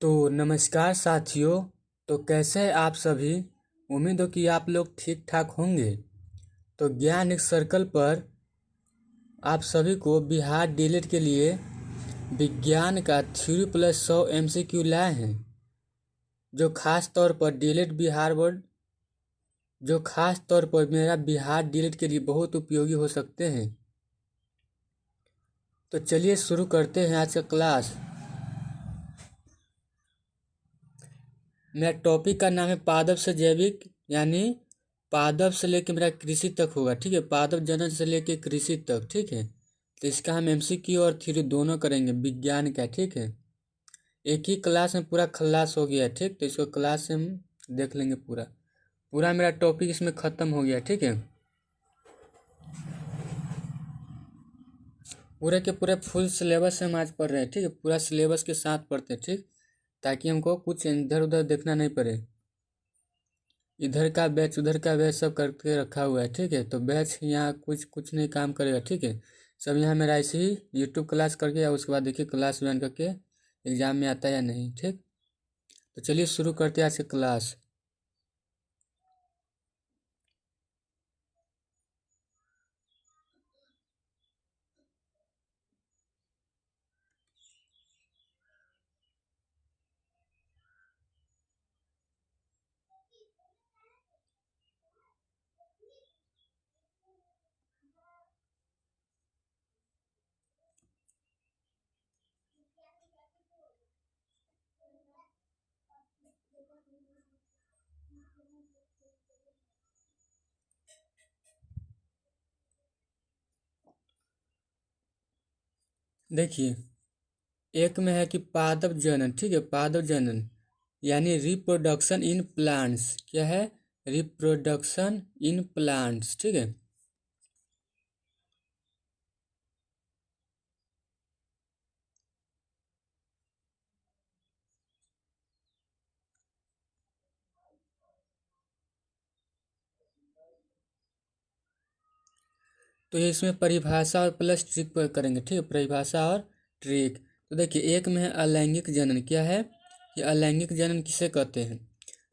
तो नमस्कार साथियों। तो कैसे हैं आप सभी। उम्मीद हो कि आप लोग ठीक ठाक होंगे। तो ज्ञान एक सर्कल पर आप सभी को बिहार डीएलएड के लिए विज्ञान का 3+100 MCQ लाए हैं, जो खास तौर पर डीएलएड बिहार बोर्ड जो खास तौर पर मेरा बिहार डीएलएड के लिए बहुत उपयोगी हो सकते हैं। तो चलिए शुरू करते हैं आज का क्लास। मेरा टॉपिक का नाम है पादप से जैविक, यानी पादप से लेके मेरा कृषि तक होगा। ठीक है, पादप जनन से लेके कृषि तक। ठीक है, तो इसका हम MCQ और थ्योरी दोनों करेंगे विज्ञान का। ठीक है, एक ही क्लास में पूरा खल्लास हो गया है। ठीक, तो इसको क्लास से हम देख लेंगे। पूरा पूरा मेरा टॉपिक इसमें ख़त्म हो गया। ठीक है, पूरे के पूरे फुल सिलेबस से हम आज पढ़ रहे हैं। ठीक है, पूरा सिलेबस के साथ पढ़ते हैं। ठीक, ताकि हमको कुछ इधर उधर देखना नहीं पड़े। इधर का बैच उधर का बैच सब करके रखा हुआ है। ठीक है, तो बैच यहाँ कुछ कुछ नहीं काम करेगा। ठीक है, सब यहाँ मेरा ऐसे ही यूट्यूब क्लास करके या उसके बाद देखिए क्लास ज्वाइन करके एग्जाम में आता है या नहीं। ठीक, तो चलिए शुरू करते हैं आज की क्लास। देखिए, एक में है कि पादप जनन। ठीक है, पादप जनन यानी रिप्रोडक्शन इन प्लांट्स। क्या है? Reproduction in plants. ठीक है, तो ये इसमें परिभाषा और प्लस ट्रिक पर करेंगे। ठीक है, परिभाषा और ट्रिक। तो देखिए, एक में है अलैंगिक जनन। क्या है कि अलैंगिक जनन किसे कहते हैं?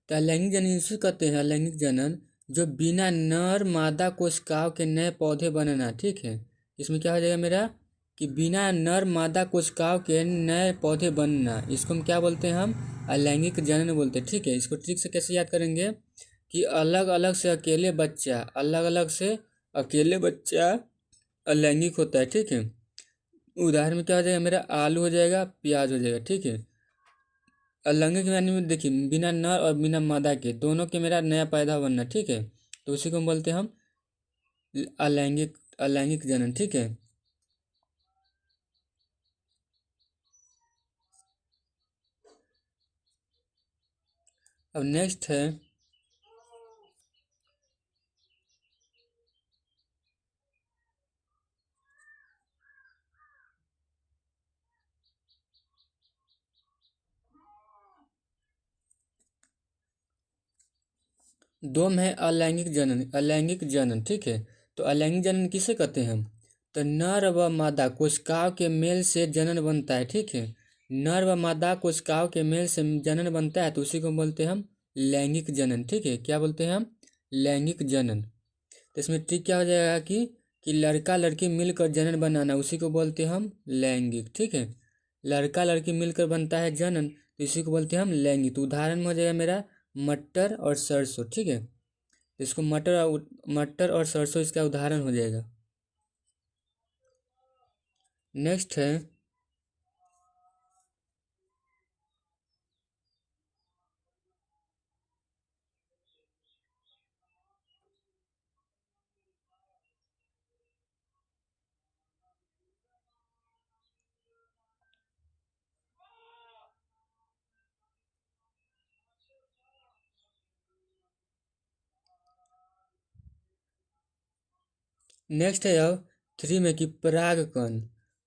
तो अलैंगिक जनन इसे कहते हैं, अलैंगिक जनन जो बिना नर मादा कोशिकाओं के नए पौधे बनना। ठीक है, इसमें क्या हो जाएगा मेरा कि बिना नर मादा कोशिकाओं के नए पौधे बनना, इसको हम क्या बोलते हैं? हम अलैंगिक जनन बोलते हैं। ठीक है, इसको ट्रिक से कैसे याद करेंगे कि अलग अलग से अकेले बच्चा अलैंगिक होता है। ठीक है, उदाहरण में क्या हो जाएगा मेरा? आलू हो जाएगा, प्याज हो जाएगा। ठीक है, अलैंगिक यानी में देखिए बिना नर और बिना मादा के दोनों के मेरा नया पैदा बनना। ठीक है, तो उसी को हम बोलते हैं हम अलैंगिक अलैंगिक जनन। ठीक है, अब नेक्स्ट है दो में है अलैंगिक जनन। अलैंगिक जनन, ठीक है, तो अलैंगिक जनन किसे कहते हैं हम? तो नर व मादा कोशिकाओं के मेल से जनन बनता है। ठीक है, नर व मादा कोशिकाओं के मेल से जनन बनता है, तो उसी को बोलते हैं हम लैंगिक जनन। ठीक है, क्या बोलते हैं हम? लैंगिक जनन। तो इसमें ट्रिक क्या हो जाएगा कि लड़का लड़की मिलकर जनन बनाना, उसी को बोलते हैं हम लैंगिक। ठीक है, लड़का लड़की मिलकर बनता है जनन, तो इसी को बोलते हैं हम लैंगिक। तो उदाहरण में हो जाएगा मेरा मटर और सरसों। ठीक है, इसको मटर और सरसों इसका उदाहरण हो जाएगा। नेक्स्ट है नेक्स्ट है अब 3 में कि परागकण।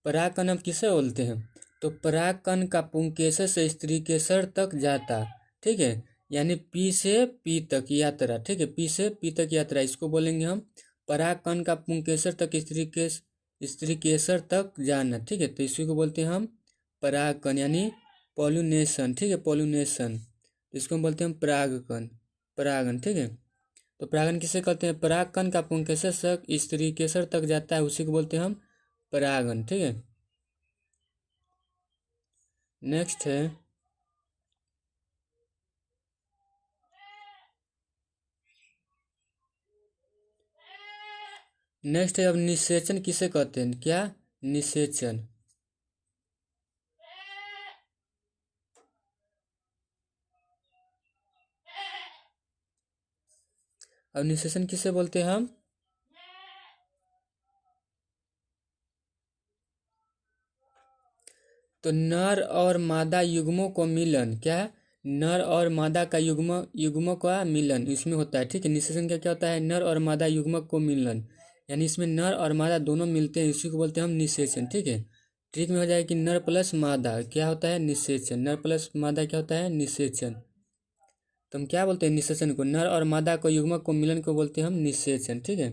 परागकण हम किसे बोलते हैं? तो परागकण का पुंकेसर से स्त्रीकेसर तक जाता। ठीक है, यानी पी से पी तक यात्रा। ठीक है, पी से पी तक यात्रा, इसको बोलेंगे हम परागकण का पुंकेसर तक स्त्रीकेसर तक जाना। ठीक है, तो इसी को बोलते हैं हम परागकण, यानी पॉलिनेशन, ठीक है, पॉलिनेशन। इसको हम बोलते हैं परागकण, परागन, ठीक है। तो परागन किसे कहते हैं? परागकण का पुंकेसर स्त्री केसर तक जाता है, उसी को बोलते हैं हम परागन, ठीक है। नेक्स्ट है, अब निषेचन किसे कहते हैं? क्या? निषेचन। अब निषेचन किसे बोलते हैं हम? तो नर और मादा युग्मों को मिलन, क्या है? नर और मादा का युग्म का मिलन इसमें होता है, ठीक है। निषेचन का क्या होता है? नर और मादा युग्मक को मिलन, यानी इसमें नर और मादा दोनों मिलते हैं, इसी को बोलते हैं हम निषेचन, ठीक है। ट्रिक में हो जाएगा कि नर प्लस मादा क्या होता है? निषेचन। नर प्लस मादा क्या होता है? निषेचन। तो हम क्या बोलते हैं निषेचन को? नर और मादा को युग्मक को मिलन को बोलते हैं हम निषेचन, ठीक है।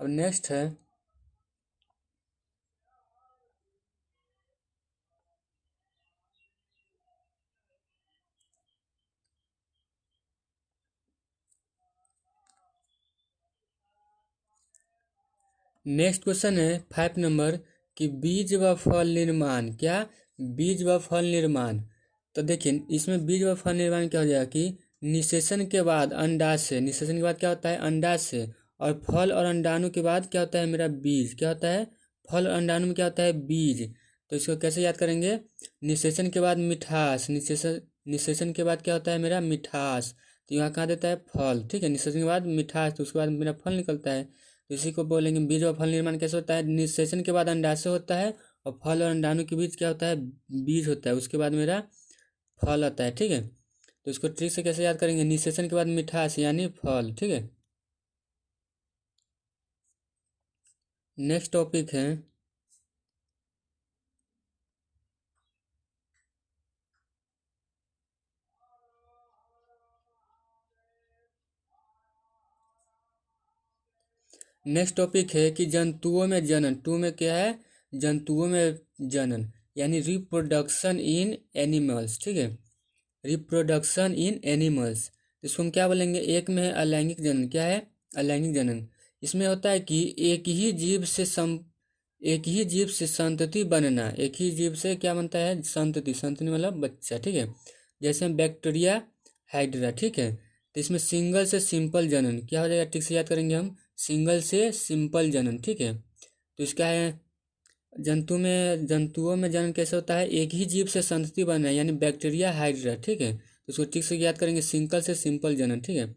अब नेक्स्ट है, नेक्स्ट क्वेश्चन है 5 नंबर कि बीज व फल निर्माण, क्या? बीज व फल निर्माण। तो देखिए इसमें बीज व फल निर्माण क्या हो जाएगा कि निषेचन के बाद अंडाशय, निषेचन के बाद क्या होता है? अंडाशय। और फल और अंडाणु के बाद क्या होता है मेरा? बीज। क्या होता है? फल और अंडाणु में क्या होता है? बीज। तो इसको कैसे याद करेंगे? निषेचन के बाद मिठास, निषेचन के बाद क्या होता है मेरा? मिठास। तो यहाँ कहाँ देता है? फल, ठीक है। निषेचन के बाद मिठास, तो उसके बाद मेरा फल निकलता है। तो इसी को बोलेंगे बीज और फल निर्माण कैसे होता है? निषेचन के बाद अंडाशय होता है, और फल और अंडाणु के बीच क्या होता है? बीज होता है, उसके बाद मेरा फल आता है, ठीक है। तो इसको ट्रिक से कैसे याद करेंगे? निषेचन के बाद मिठास यानी फल, ठीक है। नेक्स्ट टॉपिक है, कि जंतुओं में जनन। टू में क्या है? जंतुओं में जनन, यानी रिप्रोडक्शन इन एनिमल्स, ठीक है। रिप्रोडक्शन इन एनिमल्स, इसको हम क्या बोलेंगे? एक में है अलैंगिक जनन, क्या है? अलैंगिक जनन। इसमें होता है कि एक ही जीव से संतति बनना, एक ही जीव से क्या बनता है? संतति, संतति मतलब बच्चा, ठीक है। जैसे बैक्टीरिया, हाइड्रा, ठीक है। तो इसमें सिंगल से सिंपल जनन क्या हो जाएगा? ठीक से याद करेंगे हम, सिंगल से सिंपल जनन, ठीक है। तो इसका है जंतुओं में जनन कैसे होता है? एक ही जीव से संतति बनना है, यानी बैक्टीरिया, हाइड्रा, ठीक है। तो इसको ठीक से याद करेंगे, सिंगल से सिंपल जनन, ठीक है।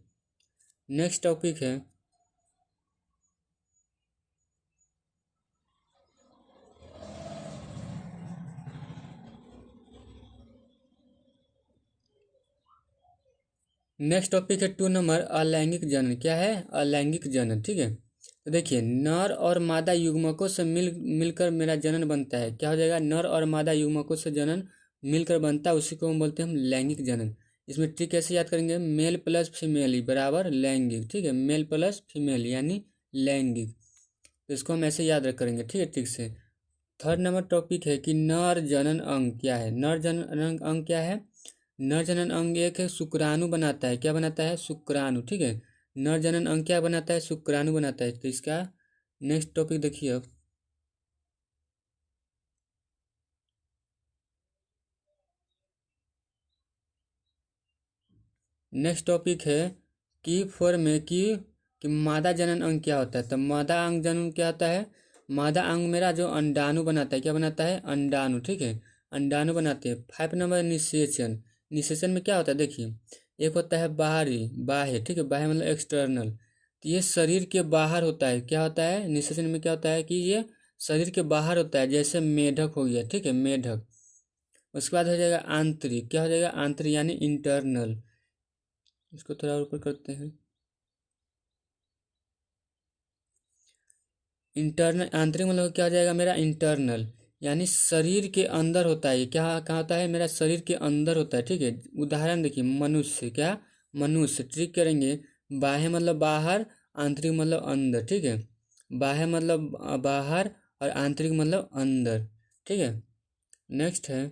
नेक्स्ट टॉपिक है, टू नंबर अलैंगिक जनन। क्या है? अलैंगिक जनन, ठीक है। तो देखिए नर और मादा युग्मकों से मिलकर मेरा जनन बनता है, क्या हो जाएगा? नर और मादा युग्मकों से जनन मिलकर बनता है, उसी को हम बोलते हैं हम लैंगिक जनन। इसमें ट्रिक कैसे याद करेंगे? मेल प्लस फीमेल ही बराबर लैंगिक, ठीक है। मेल प्लस फीमेल यानी लैंगिक। तो इसको हम ऐसे याद रख करेंगे, ठीक है, ठीक से। थर्ड नंबर टॉपिक है कि नर जनन अंग क्या है? नर जनन अंग क्या है? नर जनन अंग एक है शुक्राणु बनाता है, क्या बनाता है? शुक्राणु, ठीक है। नर जनन अंग क्या बनाता है? शुक्राणु बनाता है। तो इसका नेक्स्ट टॉपिक देखिए अब, नेक्स्ट टॉपिक है कि फॉर में कि मादा जनन अंग क्या होता है? तो मादा अंग जनन क्या होता है? मादा अंग मेरा जो अंडाणु बनाता है, क्या बनाता है? अंडाणु, ठीक है। अंडाणु बनाते हैं। 5 नंबर निषेचन। निषेचन में क्या होता है? देखिए एक होता है बाहरी, बाह्य, ठीक है। बाह्य मतलब एक्सटर्नल, तो ये शरीर के बाहर होता है। क्या होता है? निषेचन में क्या होता है कि ये शरीर के बाहर होता है, जैसे मेढक हो गया, ठीक है, मेढक। उसके बाद हो जाएगा आंतरिक, क्या हो जाएगा? आंतरिक यानी इंटरनल। इसको थोड़ा और ऊपर करते हैं। इंटरनल, आंतरिक मतलब क्या हो जाएगा मेरा? इंटरनल, यानी शरीर के अंदर होता है। ये क्या कहाँ होता है? मेरा शरीर के अंदर होता है, ठीक है। उदाहरण देखिए मनुष्य, क्या? मनुष्य, ट्रिक करेंगे। बाह्य मतलब बाहर, आंतरिक मतलब अंदर, ठीक है। बाह्य मतलब बाहर और आंतरिक मतलब अंदर, ठीक है। नेक्स्ट है,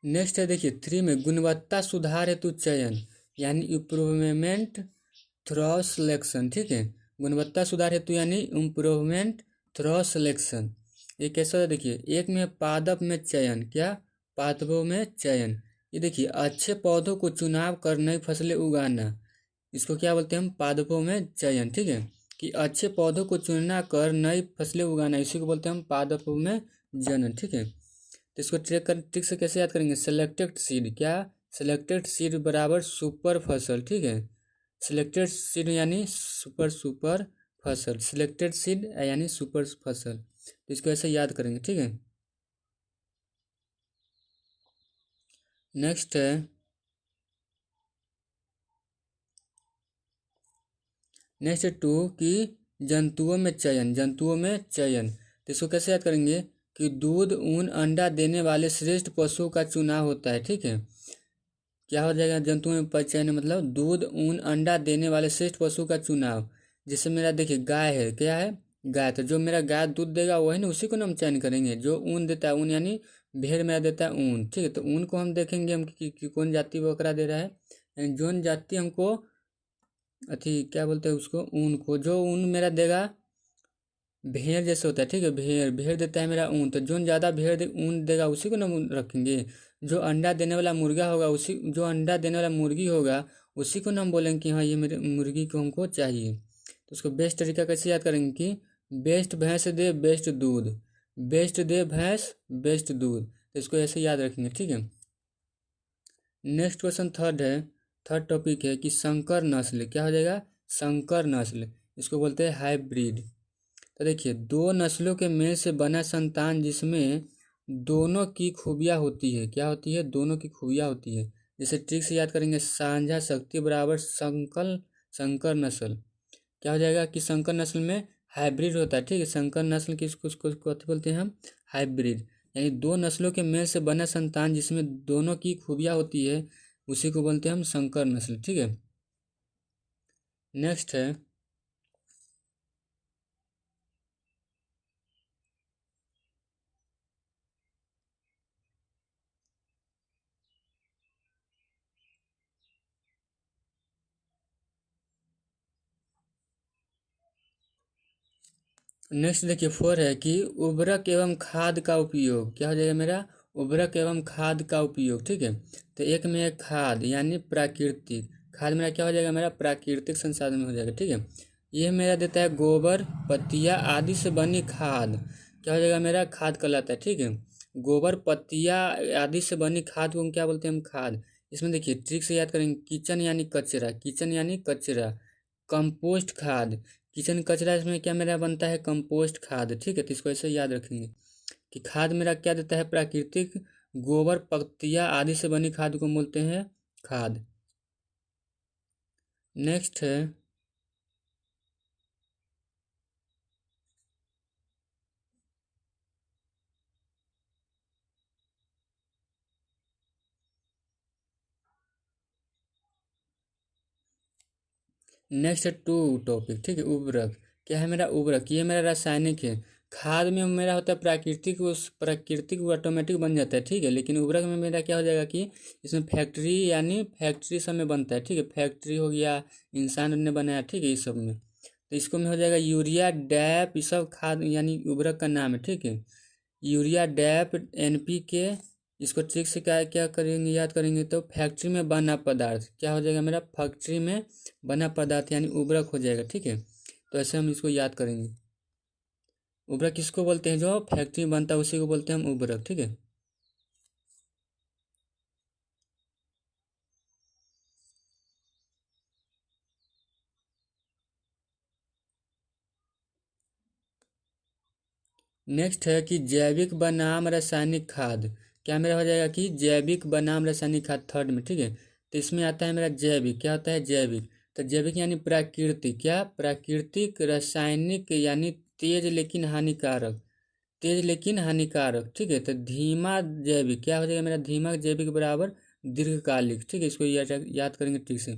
नेक्स्ट है देखिए 3 में गुणवत्ता सुधार हेतु चयन, यानी इम्प्रूवमेंट थ्रो सिलेक्शन, ठीक है। गुणवत्ता सुधार हेतु यानी इम्प्रूवमेंट थ्रो सिलेक्शन। ये कैसा है देखिए, एक में पादप में चयन, क्या, पादपों में चयन। ये देखिए अच्छे पौधों को चुनाव कर नई फसलें उगाना, इसको क्या बोलते हैं हम, पादपों में चयन, ठीक है। कि अच्छे पौधों को चुनना कर नई फसलें उगाना, इसी को बोलते हैं हम पादपों में जनन, ठीक है। तो इसको ट्रिक से कैसे याद करेंगे, सेलेक्टेड सीड, क्या, सेलेक्टेड सीड बराबर सुपर फसल, ठीक है। सिलेक्टेड सीड यानी सुपर सुपर फसल, सिलेक्टेड सीड यानी सुपर फसल, तो इसको ऐसे याद करेंगे, ठीक है। नेक्स्ट है, नेक्स्ट 2 कि जंतुओं में चयन, जंतुओं में चयन, तो इसको कैसे याद करेंगे कि दूध ऊन अंडा देने वाले श्रेष्ठ पशुओं का चुनाव होता है, ठीक है। क्या हो जाएगा, जंतुओं में चयन मतलब दूध ऊन अंडा देने वाले श्रेष्ठ पशु का चुनाव। जैसे मेरा देखिए गाय है, क्या है, गाय, तो जो मेरा गाय दूध देगा वही ना, उसी को ना हम चयन करेंगे। जो ऊन देता है, ऊन यानी भेड़ मेरा देता है ऊन, ठीक है। तो ऊन को हम देखेंगे हम कि कौन जाति बकरा दे रहा है, यानी जोन जाति हमको अथी क्या बोलते हैं उसको, ऊन को, जो ऊन मेरा देगा भेड़ जैसे होता है, ठीक है। भेड़ भेड़ देता है मेरा ऊन, तो जो ज़्यादा ऊन देगा उसी को ना ऊन रखेंगे। जो अंडा देने वाला मुर्गा होगा, उसी जो अंडा देने वाला मुर्गी होगा उसी को ना हम बोलेंगे कि हाँ ये मेरे मुर्गी को हमको चाहिए। तो उसको बेस्ट तरीका कैसे याद करेंगे कि बेस्ट भैंस दे बेस्ट दूध, बेस्ट दे भैंस बेस्ट दूध, तो इसको ऐसे याद रखेंगे, ठीक है। नेक्स्ट क्वेश्चन थर्ड है, थर्ड टॉपिक है कि संकर नस्ल, क्या हो जाएगा, संकर नस्ल, इसको बोलते हैं हाइब्रिड। तो देखिए दो नस्लों के मेल से बना संतान जिसमें दोनों की खूबियाँ होती है, क्या होती है, दोनों की खूबियाँ होती है। जैसे ट्रिक से याद करेंगे, साझा शक्ति बराबर संकर, संकर नस्ल, क्या हो जाएगा कि संकर नस्ल में हाइब्रिड होता है, ठीक है। संकर नस्ल किसको कथी बोलते हैं हम, हाइब्रिड, यानी दो नस्लों के मेल से बना संतान जिसमें दोनों की खूबियाँ होती है उसी को बोलते हैं हम संकर नस्ल, ठीक है। नेक्स्ट है, नेक्स्ट देखिए 4 है कि उर्वरक एवं खाद का उपयोग, क्या हो जाएगा मेरा, उर्वरक एवं खाद का उपयोग, ठीक है। तो एक में है खाद यानी प्राकृतिक, खाद मेरा क्या हो जाएगा, मेरा प्राकृतिक संसाधन में हो जाएगा, ठीक है। ये मेरा देता है गोबर पत्तियाँ आदि से बनी खाद, क्या हो जाएगा मेरा, खाद कहलाता है, ठीक है। गोबर पत्तियाँ आदि से बनी खाद को हम क्या बोलते हैं, हम खाद। इसमें देखिए ट्रिक से याद करेंगे, किचन यानी कचरा, किचन यानी कचरा, कंपोस्ट खाद, किचन कचरा इसमें क्या मेरा बनता है, कंपोस्ट खाद, ठीक है। तो इसको ऐसे याद रखेंगे कि खाद मेरा क्या देता है, प्राकृतिक, गोबर पत्तियाँ आदि से बनी खाद को बोलते हैं खाद। नेक्स्ट है, नेक्स्ट है 2 टॉपिक, ठीक है, उर्वरक, क्या है मेरा उर्वरक, ये मेरा रासायनिक है। खाद में मेरा होता है प्राकृतिक, उस प्राकृतिक वो ऑटोमेटिक बन जाता है, ठीक है। लेकिन उर्वरक में मेरा क्या हो जाएगा कि इसमें फैक्ट्री यानी फैक्ट्री सब में बनता है, ठीक है। फैक्ट्री हो गया, इंसान ने बनाया, ठीक है, इस सब में। तो इसको में हो जाएगा यूरिया डैप, ये सब खाद यानी उर्वरक का नाम है, ठीक है। यूरिया डैप NPK, इसको ट्रिक से क्या क्या करेंगे, याद करेंगे तो फैक्ट्री में बना पदार्थ, क्या हो जाएगा मेरा, फैक्ट्री में बना पदार्थ यानी उर्वरक हो जाएगा, ठीक है। तो ऐसे हम इसको याद करेंगे। उर्वरक किसको बोलते हैं, जो फैक्ट्री में बनता है उसी को बोलते हैं हम उर्वरक, ठीक है। नेक्स्ट है कि जैविक बनाम रासायनिक खाद, क्या मेरा हो जाएगा कि जैविक बनाम रासायनिक खाद थर्ड में, ठीक है। तो इसमें आता है मेरा जैविक, क्या होता है जैविक, तो जैविक यानी प्राकृतिक, क्या प्राकृतिक, रासायनिक यानी तेज लेकिन हानिकारक, तेज लेकिन हानिकारक, ठीक है। तो धीमा जैविक क्या हो जाएगा मेरा, धीमा जैविक बराबर दीर्घकालिक, ठीक है। इसको याद करेंगे ठीक से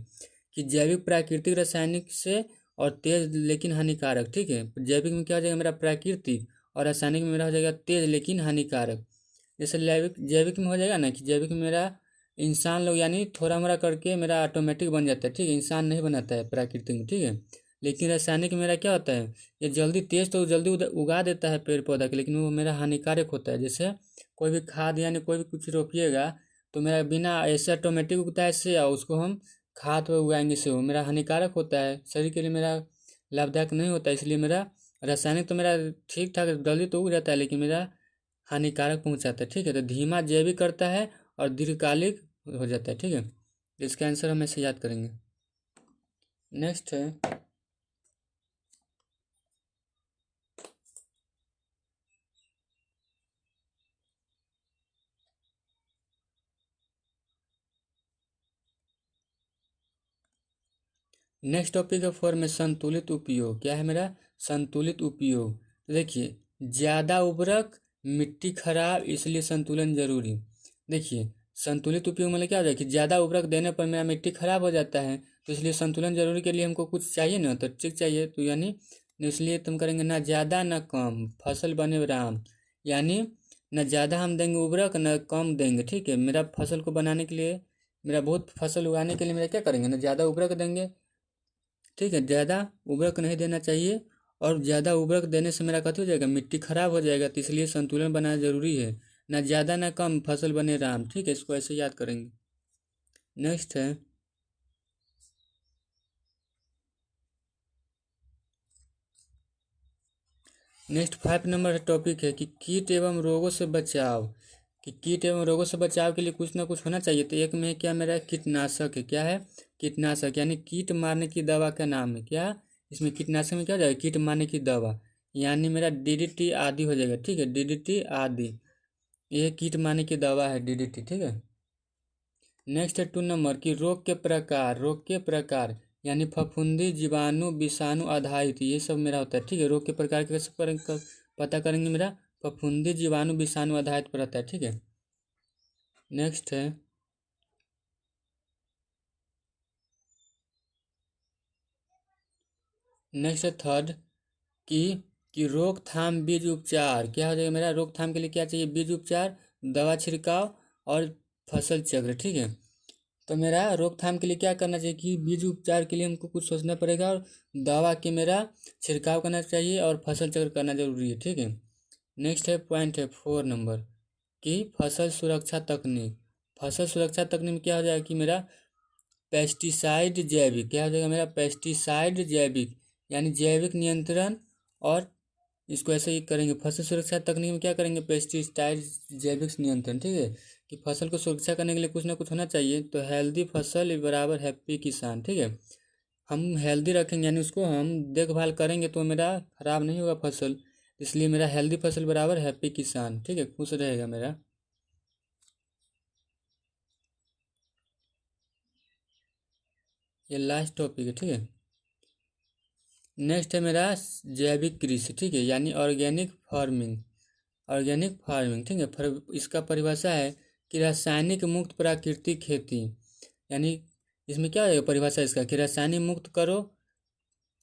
कि जैविक प्राकृतिक रासायनिक से और तेज लेकिन हानिकारक, ठीक है। जैविक में क्या हो जाएगा मेरा प्राकृतिक और रासायनिक में मेरा हो जाएगा तेज लेकिन हानिकारक। जैसे जैविक जैविक में हो जाएगा ना कि जैविक में मेरा इंसान लोग यानी थोड़ा मोड़ा करके मेरा ऑटोमेटिक बन जाता है, ठीक है, इंसान नहीं बनाता है प्राकृतिक में, ठीक है। लेकिन रासायनिक में मेरा क्या होता है, ये जल्दी तेज तो जल्दी उगा देता है पेड़ पौधा के, लेकिन वो मेरा हानिकारक होता है। जैसे कोई भी खाद यानी कोई भी कुछ रोपिएगा तो मेरा बिना ऐसे ऑटोमेटिक उगता है इससे, या उसको हम खाद पर उगाएंगे से वो मेरा हानिकारक होता है, शरीर के लिए मेरा लाभदायक नहीं होता है। इसलिए मेरा रासायनिक तो मेरा ठीक ठाक जल्दी तो उग जाता है, लेकिन मेरा हानिकारक पहुंचाता है, ठीक है। तो धीमा जैविक करता है और दीर्घकालिक हो जाता है, ठीक है। इसका आंसर हम ऐसे याद करेंगे। नेक्स्ट है नेक्स्ट टॉपिक है फॉर में संतुलित उपयोग, क्या है मेरा संतुलित उपयोग। तो देखिए ज़्यादा उर्वरक मिट्टी खराब इसलिए संतुलन जरूरी। देखिए संतुलित उपयोग मतलब क्या हो जाए कि ज़्यादा उर्वरक देने पर मेरा मिट्टी खराब हो जाता है, तो इसलिए संतुलन जरूरी के लिए हमको कुछ चाहिए ना, तो ठीक चाहिए, तो यानी इसलिए तुम करेंगे ना ज़्यादा ना कम फसल बने राम, यानी न ज़्यादा हम देंगे उर्वरक न कम देंगे, ठीक है। मेरा फसल को बनाने के लिए, मेरा बहुत फसल उगाने के लिए मेरा क्या करेंगे ना ज़्यादा उर्वरक देंगे, ठीक है। ज़्यादा उर्वरक नहीं देना चाहिए, और ज़्यादा उर्वरक देने से मेरा कथी हो जाएगा मिट्टी खराब हो जाएगा, तो इसलिए संतुलन बनाना जरूरी है। ना ज़्यादा ना कम फसल बने राम, ठीक है, इसको ऐसे याद करेंगे। नेक्स्ट है नेक्स्ट 5 नंबर टॉपिक है कि कीट एवं रोगों से बचाव, कि कीट एवं रोगों से बचाव के लिए कुछ ना कुछ होना चाहिए। तो एक में क्या मेरा कीटनाशक है, क्या है कीटनाशक, यानी कीट मारने की दवा का नाम है क्या, इसमें कीटनाशक में क्या हो जाएगा कीट मारने की दवा, यानी मेरा डीडीटी आदि हो जाएगा, ठीक है, डीडीटी आदि, ये कीट मारने की दवा है डीडीटी, ठीक है। नेक्स्ट है 2 नंबर की रोग के प्रकार, रोग के प्रकार यानी फफूंदी जीवाणु विषाणु आधारित, ये सब मेरा होता है, ठीक है। रोग के प्रकार कैसे पता करेंगे मेरा फफूंदी जीवाणु विषाणु आधारित पर रहता है, ठीक है। नेक्स्ट है नेक्स्ट है थर्ड की कि रोकथाम बीज उपचार, क्या हो जाएगा मेरा रोकथाम के लिए क्या चाहिए बीज उपचार, दवा छिड़काव और फसल चक्र, ठीक है। तो मेरा रोकथाम के लिए क्या करना चाहिए कि बीज उपचार के लिए हमको कुछ सोचना पड़ेगा, और दवा की मेरा छिड़काव करना चाहिए और फसल चक्र करना जरूरी है, ठीक है। नेक्स्ट है पॉइंट है 4 नंबर कि फसल सुरक्षा तकनीक, फसल सुरक्षा तकनीक में क्या हो जाएगा कि मेरा पेस्टिसाइड जैविक, क्या हो जाएगा मेरा पेस्टिसाइड जैविक, यानी जैविक नियंत्रण, और इसको ऐसे ही करेंगे फसल सुरक्षा तकनीक में क्या करेंगे पेस्टिसाइड जैविक नियंत्रण, ठीक है। कि फसल को सुरक्षा करने के लिए कुछ ना कुछ होना चाहिए, तो हेल्दी फसल बराबर हैप्पी किसान, ठीक है। हम हेल्दी रखेंगे यानी उसको हम देखभाल करेंगे तो मेरा खराब नहीं होगा फसल, इसलिए मेरा हेल्दी फसल बराबर हैप्पी किसान, ठीक है, खुश रहेगा मेरा। ये लास्ट टॉपिक है, ठीक है। नेक्स्ट है मेरा जैविक कृषि, ठीक है, यानी ऑर्गेनिक फार्मिंग, ऑर्गेनिक फार्मिंग, ठीक है। इसका परिभाषा है कि रासायनिक मुक्त प्राकृतिक खेती, यानी इसमें क्या है परिभाषा इसका कि रासायनिक मुक्त करो,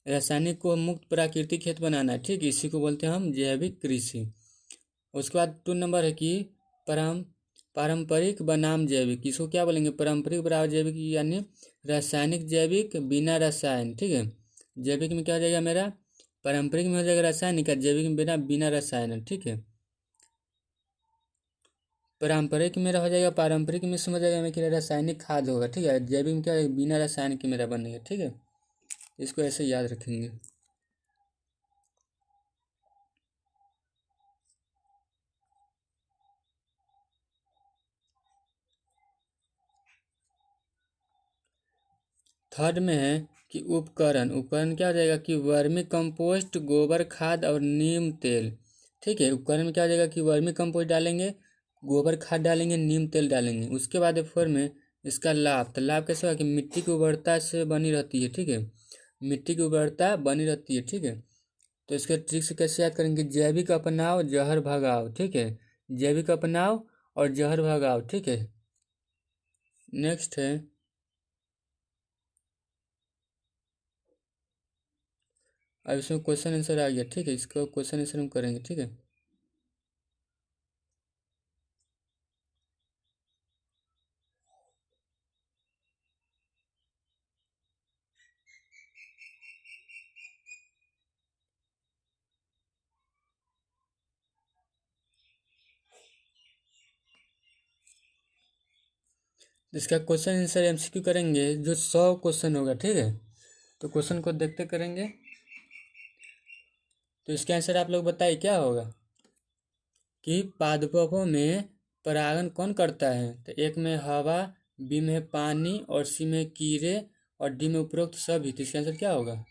रासायनिक को मुक्त प्राकृतिक खेत बनाना है, ठीक है, इसी को बोलते हैं हम जैविक कृषि। उसके बाद 2 नंबर है कि परम पारंपरिक बनाम जैविक, इसको क्या बोलेंगे पारंपरिक बराबर जैविक, यानी रासायनिक जैविक बिना रसायन, ठीक है। जैविक में क्या हो जाएगा मेरा पारंपरिक में हो जाएगा रासायनिक, और जैविक में बिना बिना रसायन, ठीक है। पारंपरिक मेरा हो जाएगा पारंपरिक में समझ जाएगा मैं कि रासायनिक खाद होगा, ठीक है। जैविक में क्या है बिना रसायन के मेरा बनेगा, ठीक है। इसको ऐसे याद रखेंगे। थर्ड में है कि उपकरण, उपकरण क्या हो जाएगा कि वर्मी कंपोस्ट गोबर खाद और नीम तेल, ठीक है। उपकरण में क्या हो जाएगा कि वर्मी कंपोस्ट डालेंगे, गोबर खाद डालेंगे, नीम तेल डालेंगे। उसके बाद F4 में इसका लाभ, तो लाभ कैसे होगा कि मिट्टी की उर्वरता से बनी रहती है, ठीक है, मिट्टी की उर्वरता बनी रहती है, ठीक है। तो इसके ट्रिक से कैसे याद करेंगे, जैविक अपनाओ जहर भगाओ, ठीक है, जैविक अपनाओ और जहर भगाओ, ठीक है। नेक्स्ट है, अब इसमें क्वेश्चन आंसर आ गया, ठीक है, इसको क्वेश्चन आंसर हम करेंगे, ठीक है। इसका क्वेश्चन आंसर MCQ करेंगे, जो 100 क्वेश्चन होगा, ठीक है। तो क्वेश्चन को देखते करेंगे। तो इसका आंसर आप लोग बताइए क्या होगा कि पादपों में परागण कौन करता है। तो एक में हवा, बी में पानी और सी में कीड़े और डी में उपरोक्त सभी। तो इसका आंसर क्या होगा।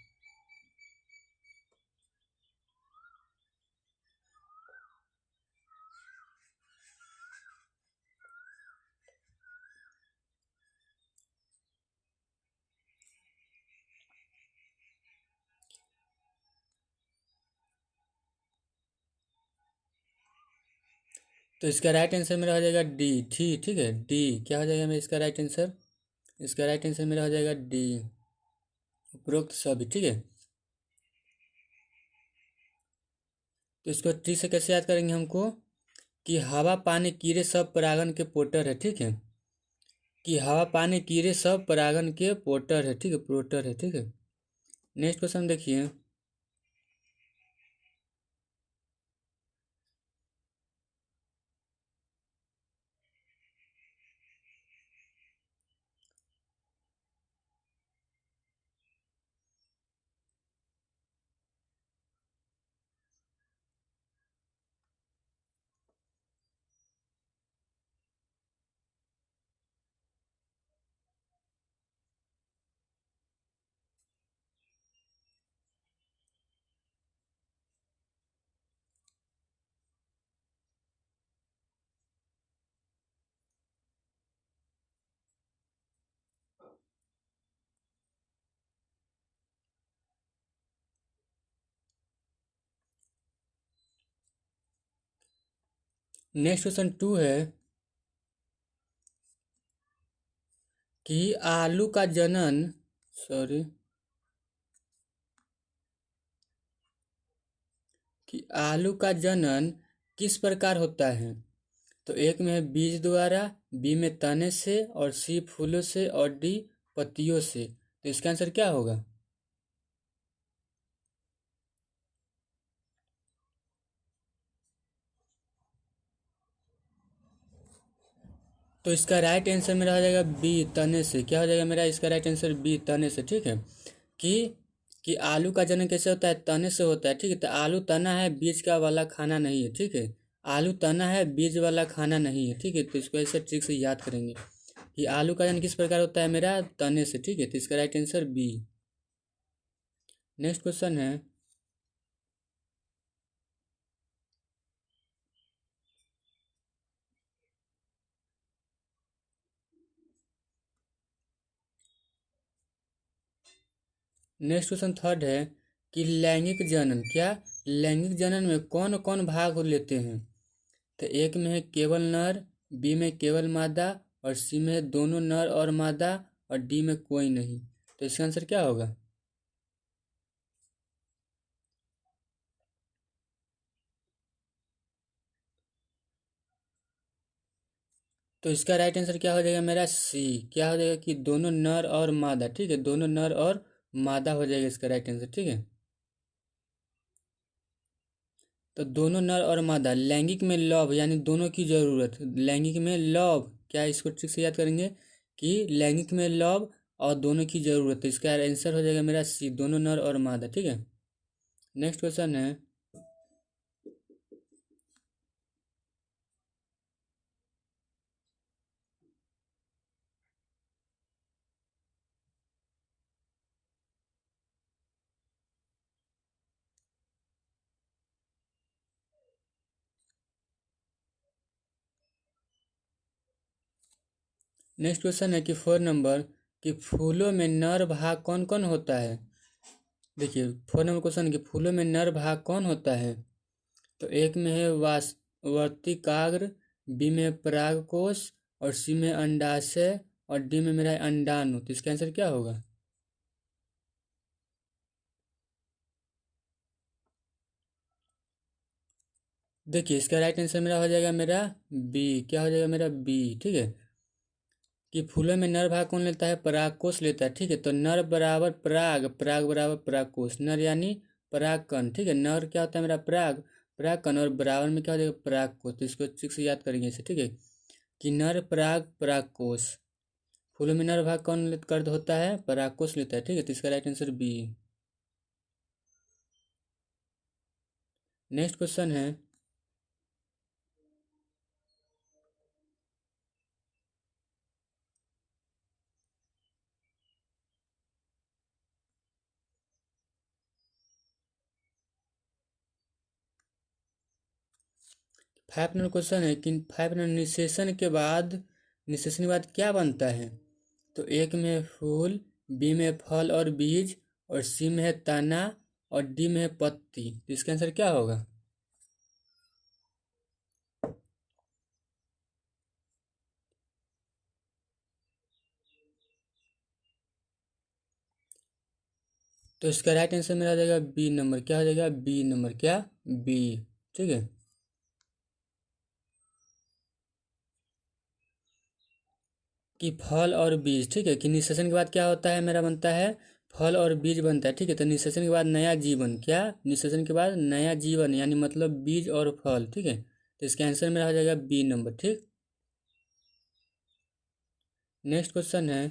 तो इसका राइट आंसर मेरा हो जाएगा डी, ठीक है, डी क्या हो जाएगा मेरा इसका राइट आंसर। इसका राइट आंसर मेरा हो जाएगा डी, उपरोक्त सभी, ठीक है। तो इसको ट्री से कैसे याद करेंगे हमको कि हवा पानी कीड़े सब परागण के पोर्टर है, ठीक है, कि हवा पानी कीड़े सब परागण के पोर्टर है, ठीक है, पोर्टर है, ठीक है। नेक्स्ट क्वेश्चन देखिए। नेक्स्ट क्वेश्चन 2 है कि आलू का जनन, सॉरी, कि आलू का जनन किस प्रकार होता है। तो एक में है बीज द्वारा, बी में तने से और सी फूलों से और डी पत्तियों से। तो इसका आंसर क्या होगा। तो इसका राइट आंसर मेरा हो जाएगा बी, तने से। क्या हो जाएगा मेरा इसका राइट आंसर बी, तने से, ठीक है। कि कि आलू का जनन कैसे होता है, तने से होता है, ठीक है। तो आलू तना है, बीज का वाला खाना नहीं है, ठीक है, आलू तना है, बीज वाला खाना नहीं है, ठीक है। तो इसको ऐसे ट्रिक से याद करेंगे कि आलू का जनन किस प्रकार होता है मेरा, तने से, ठीक है। तो इसका right answer B. Next question है, नेक्स्ट क्वेश्चन थर्ड है कि लैंगिक जनन, क्या लैंगिक जनन में कौन कौन भाग लेते हैं। तो एक में है केवल नर, बी में केवल मादा और सी में दोनों नर और मादा और डी में कोई नहीं। तो इसका आंसर क्या होगा। तो इसका राइट आंसर क्या हो जाएगा मेरा सी। क्या हो जाएगा कि दोनों नर और मादा, ठीक है, दोनों नर और मादा हो जाएगा इसका राइट आंसर, ठीक है। तो दोनों नर और मादा, लैंगिक में लव यानी दोनों की जरूरत, लैंगिक में लव, क्या इसको ठीक से याद करेंगे कि लैंगिक में लव और दोनों की जरूरत। तो इसका आंसर हो जाएगा मेरा सी, दोनों नर और मादा, ठीक है। नेक्स्ट क्वेश्चन है, नेक्स्ट क्वेश्चन है कि 4 नंबर कि फूलों में नर भाग कौन कौन होता है। देखिए 4 नंबर क्वेश्चन कि फूलों में नर भाग कौन होता है। तो एक में है वर्तिकाग्र, बी में परागकोश और सी में अंडाशय और डी में मेरा है अंडाणु। तो इसका आंसर क्या होगा। देखिए इसका राइट आंसर मेरा हो जाएगा मेरा बी। क्या हो जाएगा मेरा बी। ठीक है कि फूलों में नर भाग कौन लेता है, परागकोश लेता है। ठीक है तो नर बराबर पराग, पराग बराबर परागकोश, नर यानी परागकण। ठीक है नर क्या होता है मेरा पराग, परागकण और बराबर में क्या हो जाएगा परागकोश। तो इसको ठीक से याद करेंगे इसे। ठीक है कि नर पराग परागकोश, फूलों में नर भाग कौन कर होता है, परागकोश लेता है। ठीक है तो इसका right answer B. Next question है 5 नंबर क्वेश्चन है कि 5 नंबर निषेचन के बाद क्या बनता है। तो एक में है फूल, बी में फल और बीज और सी में है तना और डी में है पत्ती। तो इसका आंसर क्या होगा। तो इसका राइट आंसर मेरा आ जाएगा बी नंबर। क्या हो जाएगा बी नंबर, क्या बी। ठीक है कि फल और बीज। ठीक है कि निषेचन के बाद क्या होता है मेरा बनता है फल और बीज बनता है। ठीक है तो निषेचन के बाद नया जीवन, क्या निषेचन के बाद नया जीवन यानी मतलब बीज और फल। ठीक है तो इसका आंसर मेरा हो जाएगा बी नंबर। ठीक नेक्स्ट क्वेश्चन है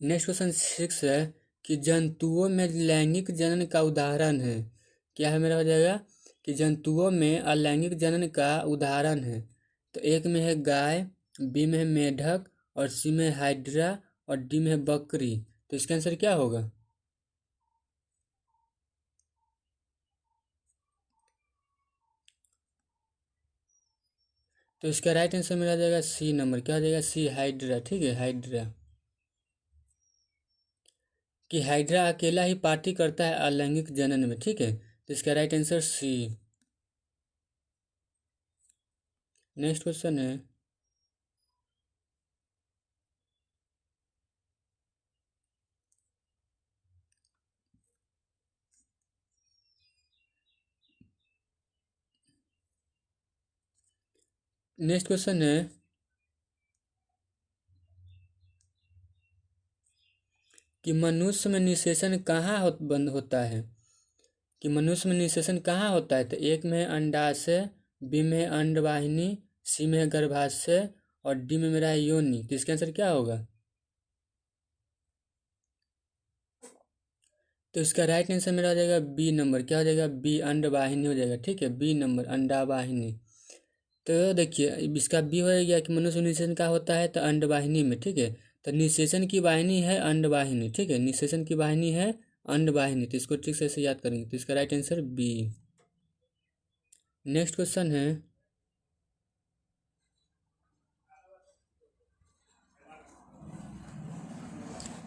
नेक्स्ट क्वेश्चन 6 है कि जंतुओं में लैंगिक जनन का उदाहरण है। क्या है मेरा हो जाएगा कि जंतुओं में अलैंगिक जनन का उदाहरण है। तो एक में है गाय, बी में है मेढक और सी में हाइड्रा और डी में है बकरी। तो इसका आंसर क्या होगा। तो इसका राइट आंसर मेरा आ जाएगा सी नंबर। क्या हो जाएगा सी हाइड्रा। ठीक है हाइड्रा कि हाइड्रा अकेला ही पार्टी करता है अलैंगिक जनन में। ठीक है तो इसका right answer C. Next question है नेक्स्ट क्वेश्चन है कि मनुष्य में निषेचन कहाँ बंद होता है। कि मनुष्य में निषेचन कहाँ होता है। तो एक में है अंडाशय, बी में है अंडवाहिनी, सी में है गर्भाशय और डी में मेरा है योनि। तो इसका आंसर क्या होगा। तो इसका राइट आंसर मेरा हो जाएगा बी नंबर। क्या हो जाएगा बी अंडवाहिनी हो जाएगा। ठीक है बी नंबर अंडावाहिनी। तो देखिए इसका बी हो गया कि मनुष्य में निषेचन का होता है तो अंडवाहिनी में। ठीक है तो निषेचन की वाहिनी है अंडवाहिनी। ठीक है निषेचन की वाहिनी है अंडवाहिनी। तो इसको ठीक से ऐसे याद करेंगे। तो इसका right answer B. Next question है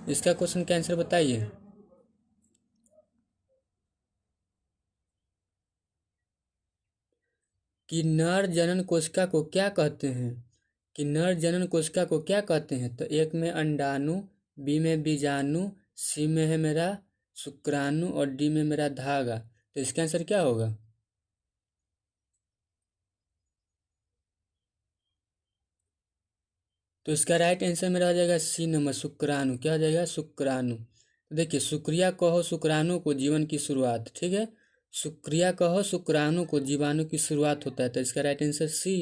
इसका क्वेश्चन का आंसर बताइए। कि नर जनन कोशिका को क्या कहते हैं। कि नर जनन कोशिका को क्या कहते हैं। तो एक में अंडाणु, बी में बीजाणु, सी में है मेरा शुक्राणु और डी में मेरा धागा। तो इसका आंसर क्या होगा। तो इसका राइट आंसर मेरा हो जाएगा सी नंबर शुक्राणु। क्या हो जाएगा शुक्राणु। तो देखिए शुक्रिया कहो शुक्राणु को जीवन की शुरुआत। ठीक है शुक्रिया कहो शुक्राणु को जीवाणु की शुरुआत होता है। तो इसका right answer C.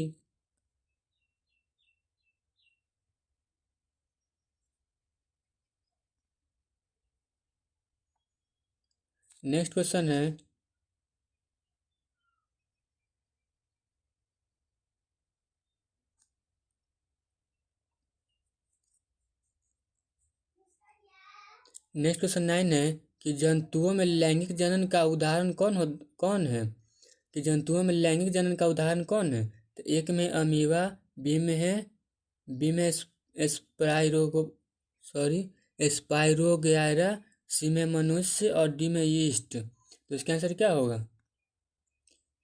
Next question है नेक्स्ट क्वेश्चन 9 है कि जंतुओं में लैंगिक जनन का उदाहरण कौन है। कि जंतुओं में लैंगिक जनन का उदाहरण कौन है। तो एक में अमीबा, बी में है बी में स्पाइरोगो सॉरी स्पाइरोगेरा, सी में मनुष्य और डी में यीस्ट। तो इसका आंसर क्या होगा।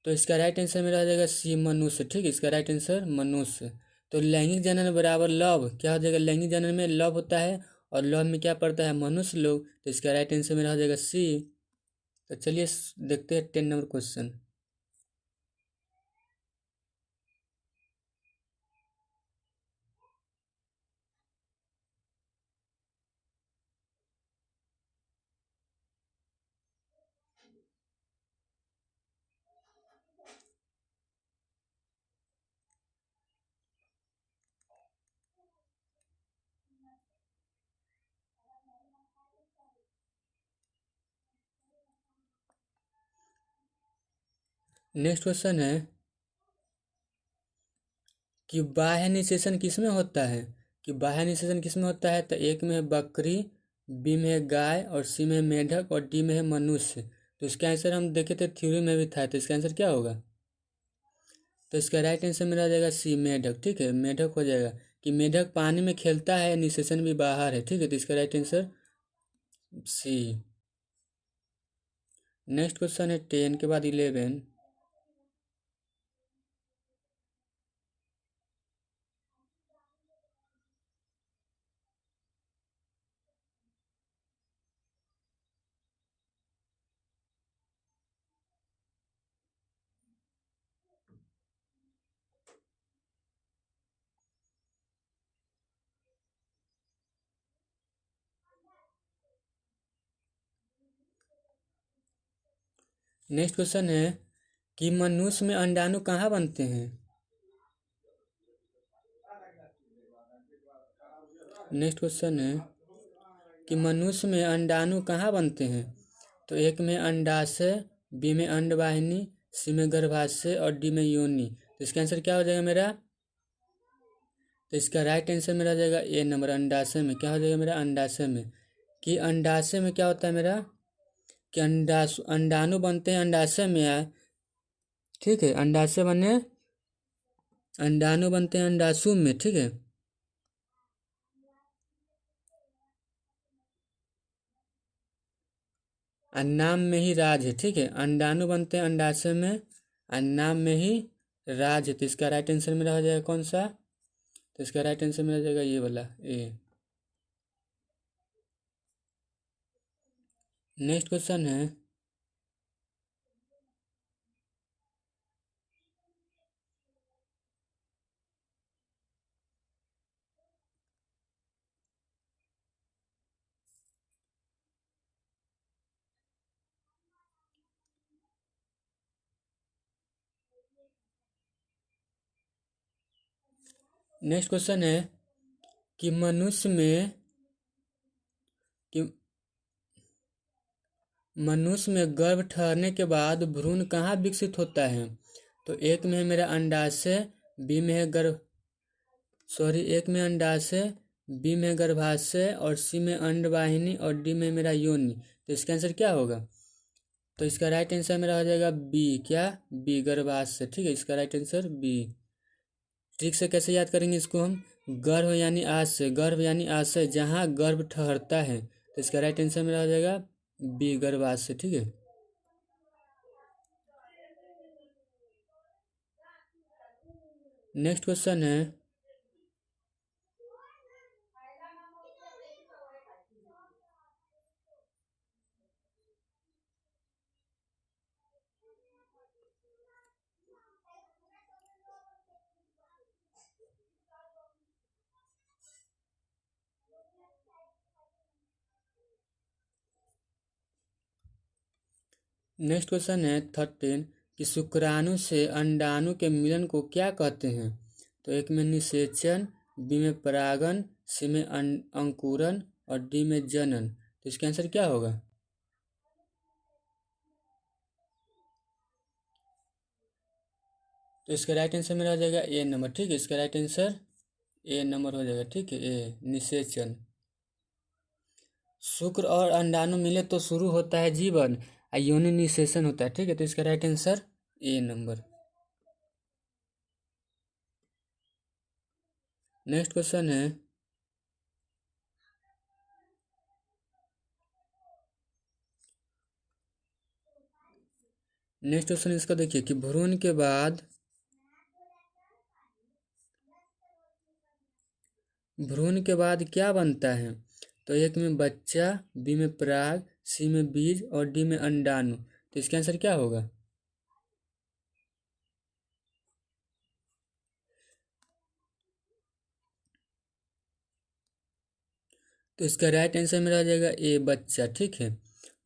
तो इसका राइट आंसर में रह जाएगा सी मनुष्य। ठीक है, इसका राइट आंसर मनुष्य। तो लैंगिक जनन बराबर लव क्या हो जाएगा। लैंगिक जनन में लव होता है और लव में क्या पड़ता है मनुष्य लोग। तो इसका राइट आंसर में रह जाएगा सी। तो चलिए देखते हैं 10 नंबर क्वेश्चन। नेक्स्ट क्वेश्चन है कि बाह्य निषेचन किसमें होता है। कि बाह्य निषेचन किसमें होता है। तो एक में है बकरी, बी में है गाय और सी में है मेढक और डी में है मनुष्य। तो इसका आंसर हम देखे थे थ्योरी में भी था। तो इसका आंसर क्या होगा। तो इसका राइट आंसर में रह जाएगा सी मेढक। ठीक है, मेढक हो जाएगा कि मेढक पानी में खेलता है, निषेचन भी बाहर है। ठीक है, तो इसका right answer C. Next question है 10 के बाद 11। नेक्स्ट क्वेश्चन है कि मनुष्य में अंडाणु कहाँ बनते हैं। नेक्स्ट क्वेश्चन है कि मनुष्य में अंडाणु कहाँ बनते हैं। तो एक में अंडाशय, बी में अंडवाहिनी, सी में गर्भाशय और डी में योनि। तो इसका आंसर क्या हो जाएगा मेरा। तो इसका राइट आंसर मेरा जाएगा ए नंबर अंडाशय में। क्या हो जाएगा मेरा अंडाशय में। कि अंडाशय में क्या होता है मेरा कि अंडाणु बनते हैं अंडाशय में यार। ठीक है, अंडाणु बनते हैं अंडाशु में। ठीक है, अन्नाम में ही राज है। ठीक है, अंडाणु बनते हैं अंडाशय में, अन्नाम में ही राज है। तो इसका राइट आंसर में रह जाएगा कौन सा। तो इसका राइट आंसर में रह जाएगा ये वाला ए। नेक्स्ट क्वेश्चन है नेक्स्ट क्वेश्चन है कि कि मनुष्य में गर्भ ठहरने के बाद भ्रूण कहाँ विकसित होता है। तो एक में है मेरा अंडाशय, बी में है गर्भ सॉरी एक में अंडाशय, बी में गर्भाशय और सी में अंडवाहिनी और डी में मेरा योनि। तो इसका आंसर क्या होगा। तो इसका राइट आंसर मेरा हो जाएगा बी। क्या बी गर्भाशय। ठीक है, इसका राइट आंसर बी। ट्रिक से कैसे याद करेंगे इसको हम। गर्भ यानी आशय, गर्भ यानी आशय जहाँ गर्भ ठहरता है। तो इसका राइट आंसर मेरा हो जाएगा बी गर्भाशय। ठीक है, नेक्स्ट क्वेश्चन है नेक्स्ट क्वेश्चन है 13 कि शुक्राणु से अंडाणु के मिलन को क्या कहते हैं। तो एक में निषेचन, बी में परागन, सी में अंकुरन और डी में जनन। तो इसका आंसर क्या होगा। तो इसका राइट आंसर में रह जाएगा ए नंबर। ठीक है, इसका राइट आंसर ए नंबर हो जाएगा। ठीक है, ए निषेचन। शुक्र और अंडाणु मिले तो शुरू होता है जीवन, योनि निषेचन होता है। ठीक है, तो इसका right answer A number. Next question है, नेक्स्ट क्वेश्चन इसका देखिए कि भ्रूण के बाद क्या बनता है? तो एक में बच्चा, बी में पराग, सी में बीज और डी में अंडाणु। तो इसका आंसर क्या होगा? तो इसका राइट आंसर मेरा हो जाएगा ए बच्चा। ठीक है,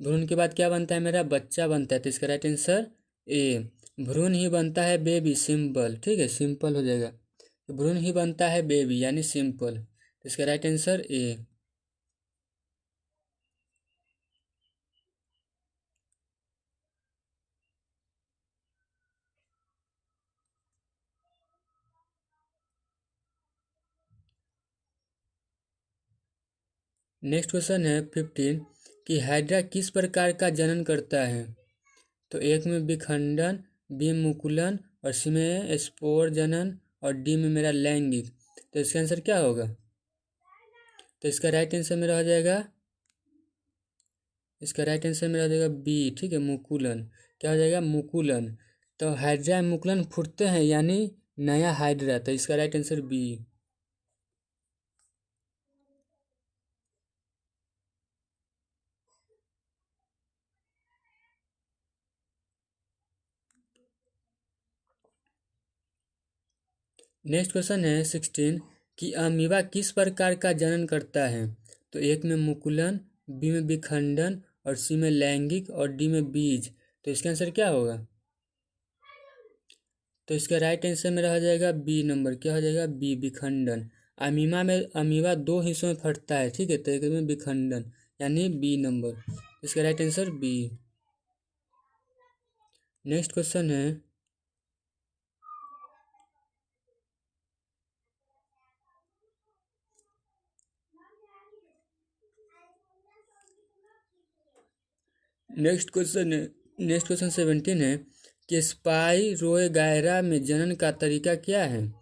भ्रूण के बाद क्या बनता है? मेरा बच्चा बनता है। तो इसका राइट आंसर ए। भ्रूण ही बनता है बेबी, सिंपल। ठीक है, सिंपल हो जाएगा। तो भ्रूण ही बनता है बेबी यानी सिंपल। तो इसका right answer A. Next question है 15 कि हाइड्रा किस प्रकार का जनन करता है? तो एक में विखंडन, बी में मुकुलन और सी में स्पोर जनन और डी में मेरा लैंगिक। तो इसका आंसर क्या होगा? तो इसका राइट आंसर मेरा हो जाएगा, इसका राइट आंसर मेरा हो जाएगा बी। ठीक है, मुकुलन। क्या हो जाएगा? मुकुलन। तो हाइड्रा में मुकुलन फूटते हैं यानी नया हाइड्रा। तो इसका right answer B. Next question है 16 कि अमीबा किस प्रकार का जनन करता है? तो एक में मुकुलन, बी में विखंडन और सी में लैंगिक और डी में बीज। तो इसका आंसर क्या होगा? तो इसका राइट आंसर मेरा हो जाएगा बी नंबर। क्या हो जाएगा? बी, विखंडन। अमीबा दो हिस्सों में फटता है। ठीक है, तो एक में विखंडन यानी बी नंबर। इसका right answer B. Next question है, नेक्स्ट क्वेश्चन 17 है कि स्पाइरोगायरा में जनन का तरीका क्या है?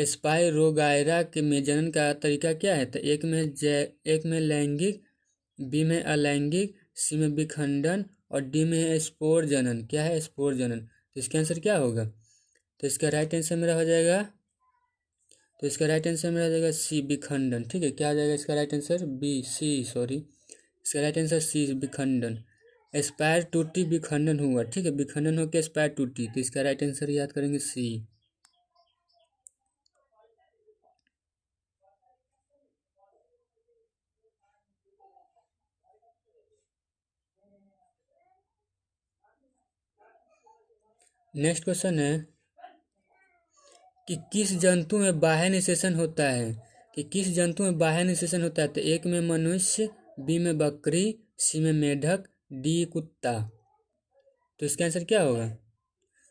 स्पाइरोगायरा के में जनन का तरीका क्या है? तो एक में लैंगिक, बी में अलैंगिक, सी में विखंडन और डी में है स्पोर जनन। क्या है? स्पोर जनन। तो इसका आंसर क्या होगा? तो इसका राइट आंसर मेरा हो जाएगा, तो इसका राइट आंसर मेरा हो जाएगा सी, विखंडन। ठीक है, क्या आ जाएगा इसका राइट आंसर? बी, सी सॉरी। इसका राइट आंसर सी, विखंडन। स्पायर टूटी विखंडन हुआ। ठीक है, विखंडन होकर स्पायर टूटी। तो इसका राइट आंसर याद करेंगे सी। नेक्स्ट क्वेश्चन है कि किस जंतु में बाह्य निषेचन होता है? कि किस जंतु में बाह्य निषेचन होता है? तो एक में मनुष्य, बी में बकरी, सी में मेढक, डी कुत्ता। तो इसका आंसर क्या होगा?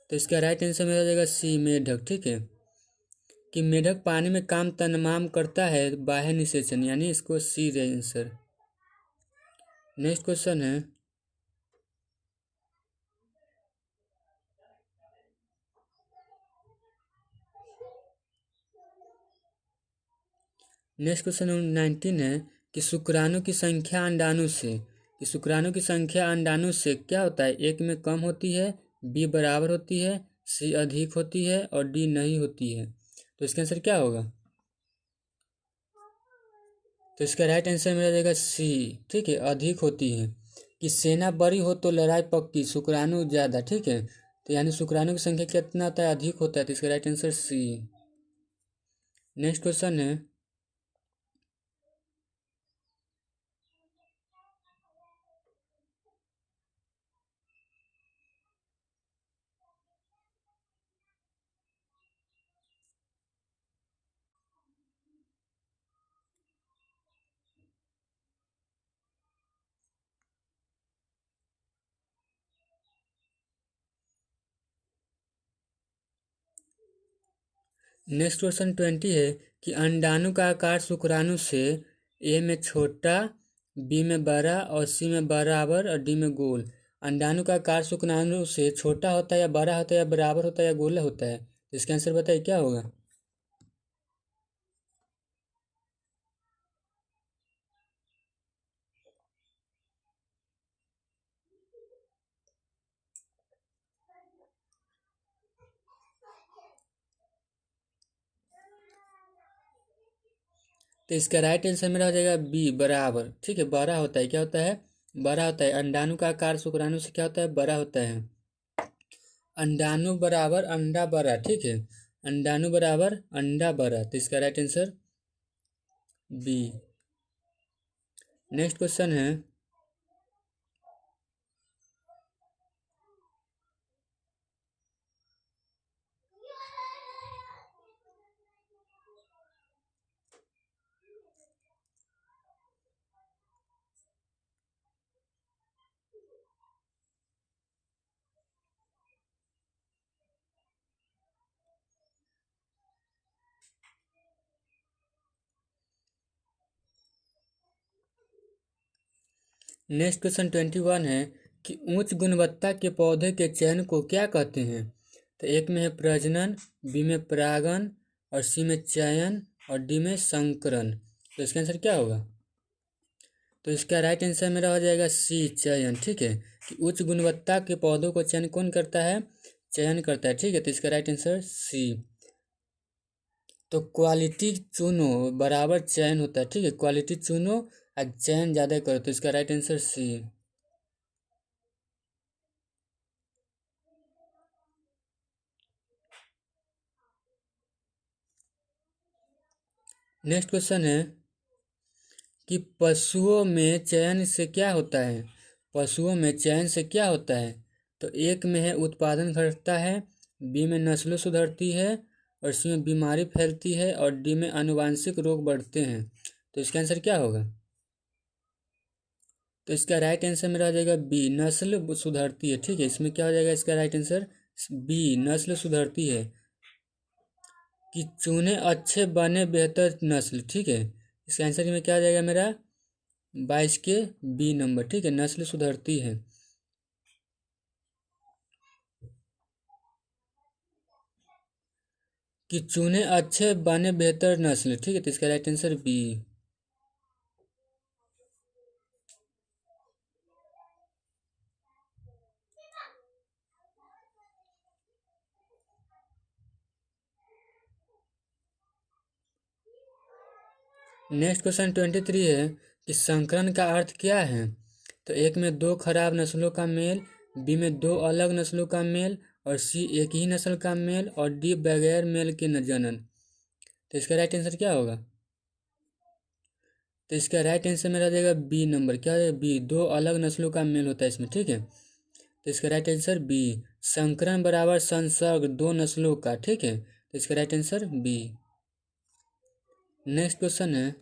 तो इसका राइट आंसर मेरा हो जाएगा सी, मेढक। ठीक है, कि मेढक पानी में काम तमाम करता है, बाह्य निषेचन, यानी इसको सी आंसर। नेक्स्ट क्वेश्चन है, नेक्स्ट क्वेश्चन 19 है कि शुक्राणु की संख्या अंडाणु से, कि शुक्राणु की संख्या अंडाणु से क्या होता है? एक में कम होती है, बी बराबर होती है, सी अधिक होती है और डी नहीं होती है। तो इसका आंसर क्या होगा? तो इसका राइट आंसर मेरा जाएगा सी। ठीक है, अधिक होती है। कि सेना बड़ी हो तो लड़ाई पक्की, शुक्राणु ज़्यादा। ठीक है, तो यानी शुक्राणु की संख्या कितना होता है? अधिक होता है। तो इसका right answer C. Next question है, नेक्स्ट क्वेश्चन 20 है कि अंडाणु का आकार शुक्राणु से ए में छोटा बी में बड़ा और सी में बराबर और डी में गोल। अंडाणु का आकार शुक्राणु से छोटा होता है या बड़ा होता है या बराबर होता है या गोल होता है? तो इसका आंसर बताइए क्या होगा। तो इसका राइट आंसर मेरा हो जाएगा बी बराबर। ठीक है, बड़ा होता है, क्या होता है, बड़ा होता है। अंडाणु का आकार शुक्राणु से क्या होता है, बड़ा होता है। अंडाणु बराबर अंडा बड़ा। ठीक है, अंडाणु बराबर अंडा बड़ा। तो इसका right answer B. Next question है, नेक्स्ट क्वेश्चन 21 है कि उच्च गुणवत्ता के पौधे के चयन को क्या कहते हैं? तो एक में है प्रजनन, बी में परागण और सी में चयन और डी में संकरण। तो इसका आंसर क्या होगा? तो इसका राइट आंसर मेरा हो जाएगा सी चयन। ठीक है, कि उच्च गुणवत्ता के पौधों को चयन कौन करता है? चयन करता है। ठीक है, तो इसका राइट आंसर सी। तो क्वालिटी चुनो बराबर चयन होता है। ठीक है, क्वालिटी चुनो और चयन ज़्यादा करो। तो इसका right answer C. Next question है कि पशुओं में चयन से क्या होता है? पशुओं में चयन से क्या होता है? तो एक में है उत्पादन घटता है, बी में नस्लें सुधरती है और सी में बीमारी फैलती है और डी में आनुवांशिक रोग बढ़ते हैं। तो इसका आंसर क्या होगा? तो इसका राइट आंसर मेरा हो जाएगा बी नस्ल सुधरती है। ठीक है, इसमें क्या हो जाएगा इसका राइट आंसर बी नस्ल सुधरती है। कि चुने अच्छे बने बेहतर नस्ल। ठीक है, इसका आंसर में क्या हो जाएगा मेरा 22 के बी नंबर। ठीक है, नस्ल सुधरती है। कि चुने अच्छे बने बेहतर नस्ल। ठीक है, तो इसका right answer B. Next question 23 है कि संकरण का अर्थ क्या है? तो एक में दो खराब नस्लों का मेल, बी में दो अलग नस्लों का मेल और सी एक ही नस्ल का मेल और डी बगैर मेल के जनन। तो इसका राइट आंसर क्या होगा? तो इसका राइट आंसर मेरा आ जाएगा बी नंबर। क्या है बी, दो अलग नस्लों का मेल होता है इसमें। ठीक है, तो इसका राइट आंसर बी। संकरण बराबर संसर्ग दो नस्लों का। ठीक है, तो इसका right answer B. Next question है,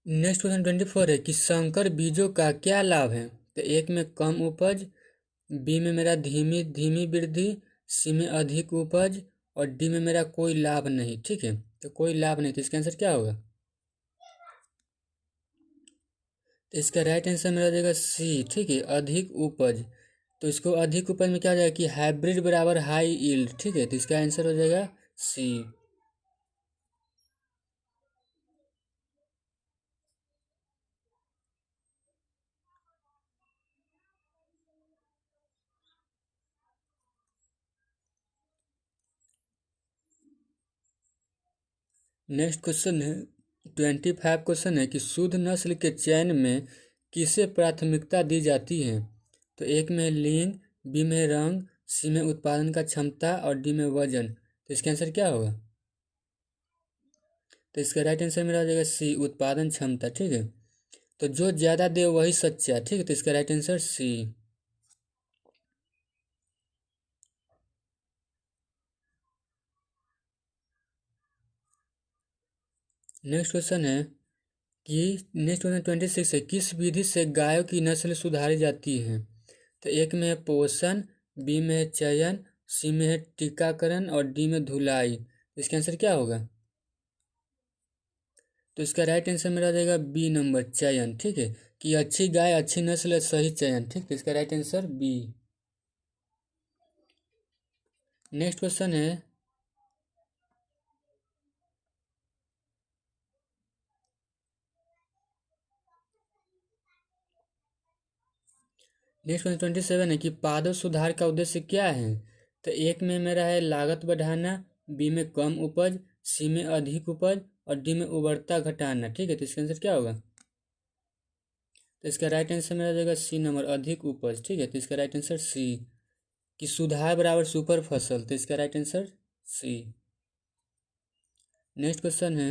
नेक्स्ट क्वेश्चन 24 है कि संकर बीजों का क्या लाभ है? तो एक में कम उपज, बी में मेरा धीमी धीमी वृद्धि, सी में अधिक उपज और डी में मेरा कोई लाभ नहीं। ठीक है, तो कोई लाभ नहीं। तो इसका आंसर क्या होगा? तो इसका राइट आंसर मेरा हो जाएगा सी। ठीक है, अधिक उपज। तो इसको अधिक उपज में क्या हो जाएगा कि हाइब्रिड बराबर हाई यील्ड। ठीक है, तो इसका आंसर हो जाएगा सी। नेक्स्ट क्वेश्चन है 25 क्वेश्चन है कि शुद्ध नस्ल के चयन में किसे प्राथमिकता दी जाती है? तो एक में लिंग, बी में रंग, सी में उत्पादन का क्षमता और डी में वजन। तो इसका आंसर क्या होगा? तो इसका राइट आंसर मेरा हो जाएगा सी उत्पादन क्षमता। ठीक है, तो जो ज़्यादा दे वही सच्चा, ठीक है, तो इसका right answer C. Next question है कि नेक्स्ट क्वेश्चन 26 है, किस विधि से गायों की नस्ल सुधारी जाती है? तो एक में है पोषण, बी में है चयन, सी में है टीकाकरण और डी में धुलाई। इसका आंसर क्या होगा? तो इसका राइट आंसर मेरा रहेगा बी नंबर, चयन, ठीक है, कि अच्छी गाय अच्छी नस्ल सही चयन, ठीक, तो इसका right answer B. Next question है नेक्स्ट क्वेश्चन 27 है कि पादप सुधार का उद्देश्य क्या है? तो एक में मेरा है लागत बढ़ाना, बी में कम उपज, सी में अधिक उपज और डी में उर्वरता घटाना, ठीक है, तो इसका आंसर क्या होगा? तो इसका राइट आंसर मेरा जाएगा सी नंबर, अधिक उपज, ठीक है, तो इसका राइट आंसर सी, कि सुधार बराबर सुपर फसल, तो इसका right answer C. Next question है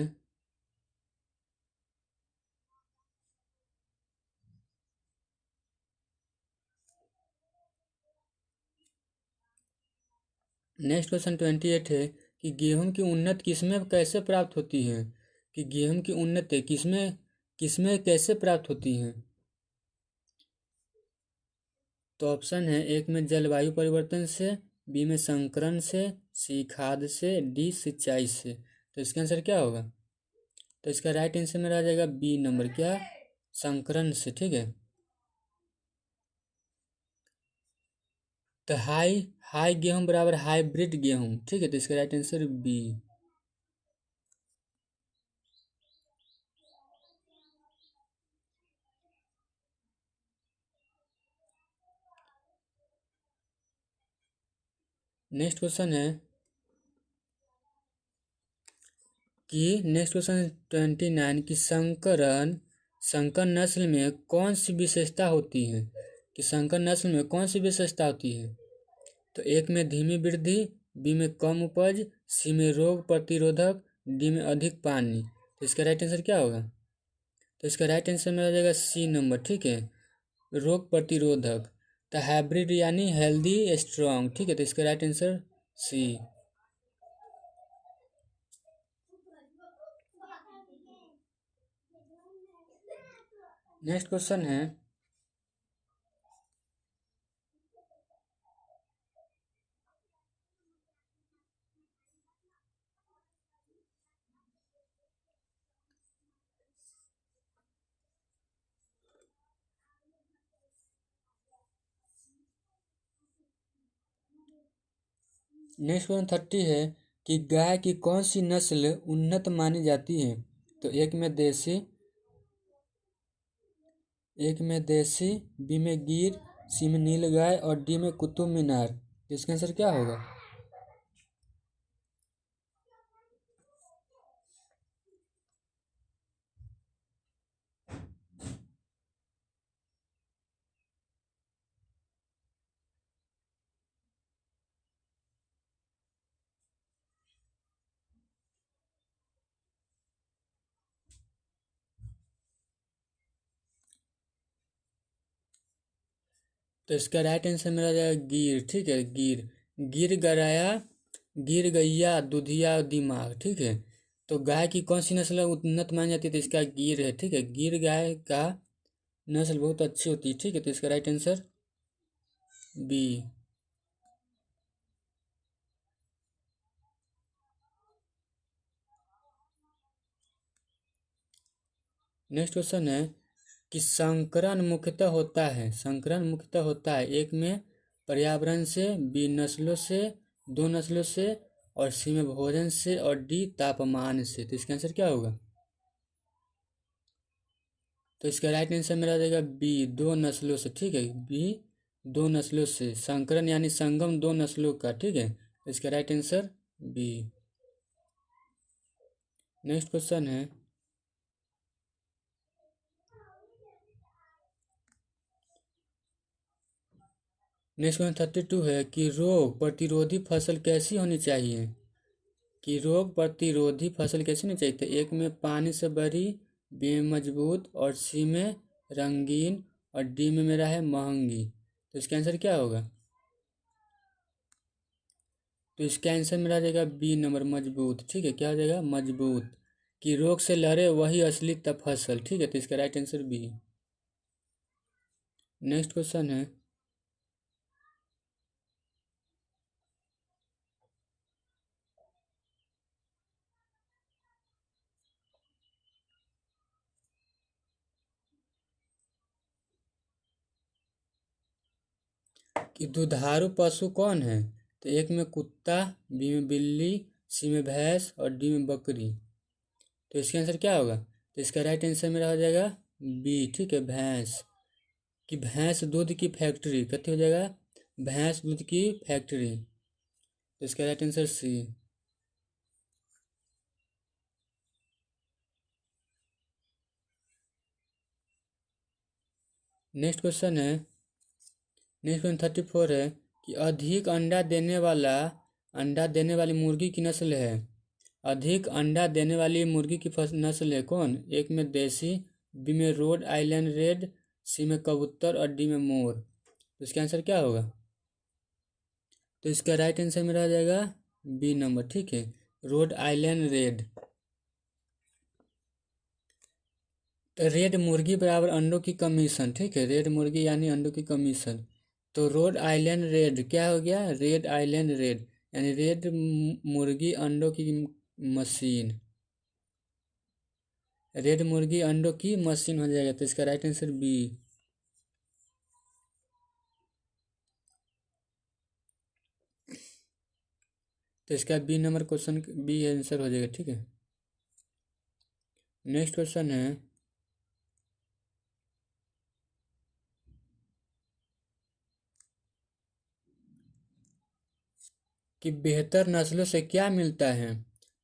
नेक्स्ट क्वेश्चन 28 है कि गेहूं की उन्नत किस्में कैसे प्राप्त होती हैं? कि गेहूं की उन्नत किस्में किस्में कैसे प्राप्त होती हैं? तो ऑप्शन है एक में जलवायु परिवर्तन से, बी में संकरण से, सी खाद से, डी सिंचाई से। तो इसका आंसर क्या होगा? तो इसका राइट आंसर मेरा आ जाएगा बी नंबर, क्या, संकरण से, ठीक है। तो हाई हाई गेहूं बराबर हाइब्रिड गेहूं, ठीक है, तो इसका right answer B. Next question है कि नेक्स्ट क्वेश्चन 29 की संकर नस्ल में कौन सी विशेषता होती है? कि संकर नस्ल में कौन सी विशेषता होती है? तो एक में धीमी वृद्धि, बी में कम उपज, सी में रोग प्रतिरोधक, डी में अधिक पानी। तो इसका राइट आंसर क्या होगा? तो इसका राइट आंसर में आ जाएगा सी नंबर, ठीक है, रोग प्रतिरोधक। तो हाइब्रिड यानी हेल्दी स्ट्रॉन्ग, ठीक है, तो इसका right answer C. Next question है नेक्स्ट क्वेश्चन 30 है कि गाय की कौन सी नस्ल उन्नत मानी जाती है? तो एक में देसी, बी में गिर, सी में नीलगाय और डी में कुतुब मीनार। तो इसका आंसर क्या होगा? तो इसका राइट आंसर मेरा जाएगा गिर, ठीक है, गिर, गिर गराया, गिर गैया दुधिया दिमाग, ठीक है। तो गाय की कौन सी नस्ल उन्नत मानी जाती है? तो इसका गिर है, ठीक है, गिर गाय का नस्ल बहुत अच्छी होती है, ठीक है, तो इसका right answer B. Next question है कि संकरण मुख्यतः होता है एक में पर्यावरण से, बी नस्लों से, दो नस्लों से और सी में भोजन से और डी तापमान से। तो इसका आंसर क्या होगा? तो इसका राइट आंसर मेरा रहेगा बी, दो नस्लों से, ठीक है, बी दो नस्लों से, संकरण यानी संगम दो नस्लों का, ठीक है, तो इसका right answer B. Next question है नेक्स्ट क्वेश्चन 32 है कि रोग प्रतिरोधी फसल कैसी होनी चाहिए? कि रोग प्रतिरोधी फसल कैसी होनी चाहिए? तो एक में पानी से भरी, बी में मजबूत और सी में रंगीन और डी में मेरा है महंगी। तो इसका आंसर क्या होगा? तो इसका आंसर मेरा आ जाएगा बी नंबर मजबूत। ठीक है, क्या हो जाएगा? मजबूत। कि रोग से लड़े वही असली तफसल। ठीक है, तो इसका right answer B. Next question है कि दुधारू पशु कौन है? तो एक में कुत्ता, बी में बिल्ली, सी में भैंस और डी में बकरी। तो इसका आंसर क्या होगा? तो इसका राइट आंसर मेरा हो जाएगा बी। ठीक है, भैंस। कि भैंस दूध की फैक्ट्री कहते हो जाएगा, भैंस दूध की फैक्ट्री। तो इसका right answer C. Next question है, नेक्स्ट क्वेश्चन 34 है कि अधिक अंडा देने वाली मुर्गी की नस्ल है। अधिक अंडा देने वाली मुर्गी की नस्ल है कौन? एक में देसी, बी में रोड आइलैंड रेड, सी में कबूतर और डी में मोर। तो इसका आंसर क्या होगा? तो इसका राइट आंसर मेरा आ जाएगा बी नंबर। ठीक है, रोड आइलैंड रेड। तो रेड मुर्गी बराबर अंडों की कमीशन। ठीक है, रेड मुर्गी यानी अंडों की कमीशन। तो रोड आइलैंड रेड क्या हो गया? रेड आइलैंड रेड यानी रेड मुर्गी अंडों की मशीन। रेड मुर्गी अंडों की मशीन हो जाएगा। तो इसका राइट आंसर बी। तो इसका B number question B answer हो जाएगा। ठीक है, नेक्स्ट क्वेश्चन है कि बेहतर नस्लों से क्या मिलता है?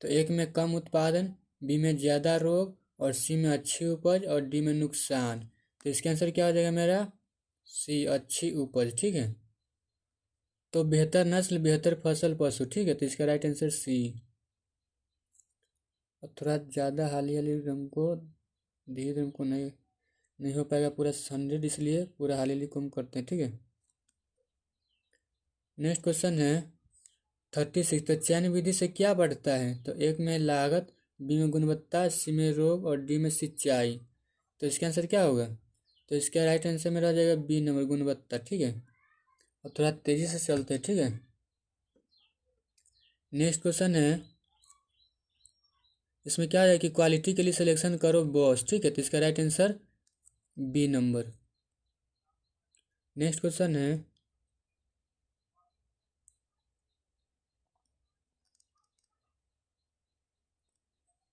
तो एक में कम उत्पादन, बी में ज़्यादा रोग और सी में अच्छी उपज और डी में नुकसान। तो इसका आंसर क्या हो जाएगा मेरा? सी, अच्छी उपज। ठीक है, तो बेहतर नस्ल बेहतर फसल पशु। ठीक है, तो इसका राइट आंसर सी। और थोड़ा ज़्यादा हाली हाली हमको, धीरे हमको नहीं हो पाएगा पूरा 100, इसलिए पूरा हाली हाली कम करते हैं। ठीक है, नेक्स्ट क्वेश्चन है 36। तो चयन विधि से क्या बढ़ता है? तो एक में लागत, बी में गुणवत्ता, सी में रोग और डी में सिंचाई। तो इसका आंसर क्या होगा? तो इसका राइट आंसर मेरा हो जाएगा बी नंबर गुणवत्ता। ठीक है, और थोड़ा तेज़ी से चलते हैं। ठीक है, नेक्स्ट क्वेश्चन है, इसमें क्या है कि क्वालिटी के लिए सिलेक्शन करो बॉस। ठीक है, तो इसका right answer B number. Next question है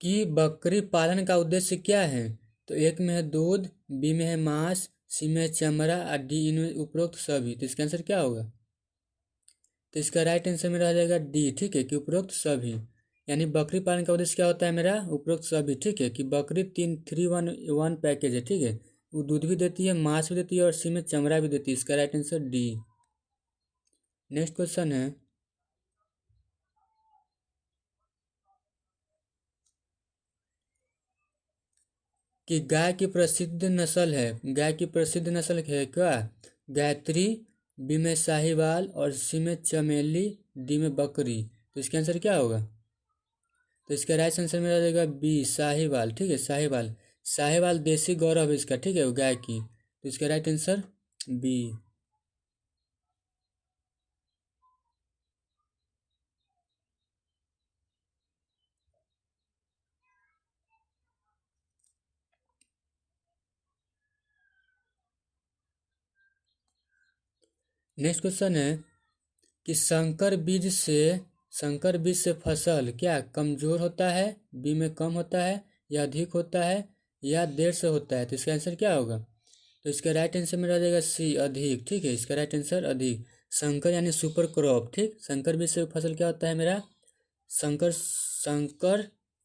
कि बकरी पालन का उद्देश्य क्या है? तो एक में है दूध, बी में है मांस, सी में है चमड़ा और डी इनमें उपरोक्त सभी। तो इसका आंसर क्या होगा? तो इसका राइट आंसर मेरा आ जाएगा डी। ठीक है, कि उपरोक्त सभी। यानी बकरी पालन का उद्देश्य क्या होता है मेरा? उपरोक्त सभी। ठीक है, कि बकरी 3-1-1 पैकेज है। ठीक है, वो दूध भी देती है, मांस भी देती है और सी में चमड़ा भी देती है। इसका right answer D. Next question है कि गाय की प्रसिद्ध नस्ल है, गाय की प्रसिद्ध नस्ल है क्या? गायत्री, बी में साहिवाल और सी में चमेली, डी में बकरी। तो इसका आंसर क्या होगा? तो इसका राइट आंसर मेरा रहेगा बी, साहिवाल। ठीक है, साहिवाल। साहिवाल देसी गौरव है इसका। ठीक है, वो गाय की। तो इसका right answer B. Next question है कि संकर बीज से फसल क्या कमजोर होता है? बी में कम होता है या अधिक होता है या देर से होता है? तो इसका आंसर क्या होगा? तो इसका राइट आंसर मेरा आ जाएगा सी, अधिक। ठीक है, इसका राइट आंसर अधिक। संकर यानी सुपर क्रॉप। ठीक, संकर बीज से फसल क्या होता है मेरा? संकर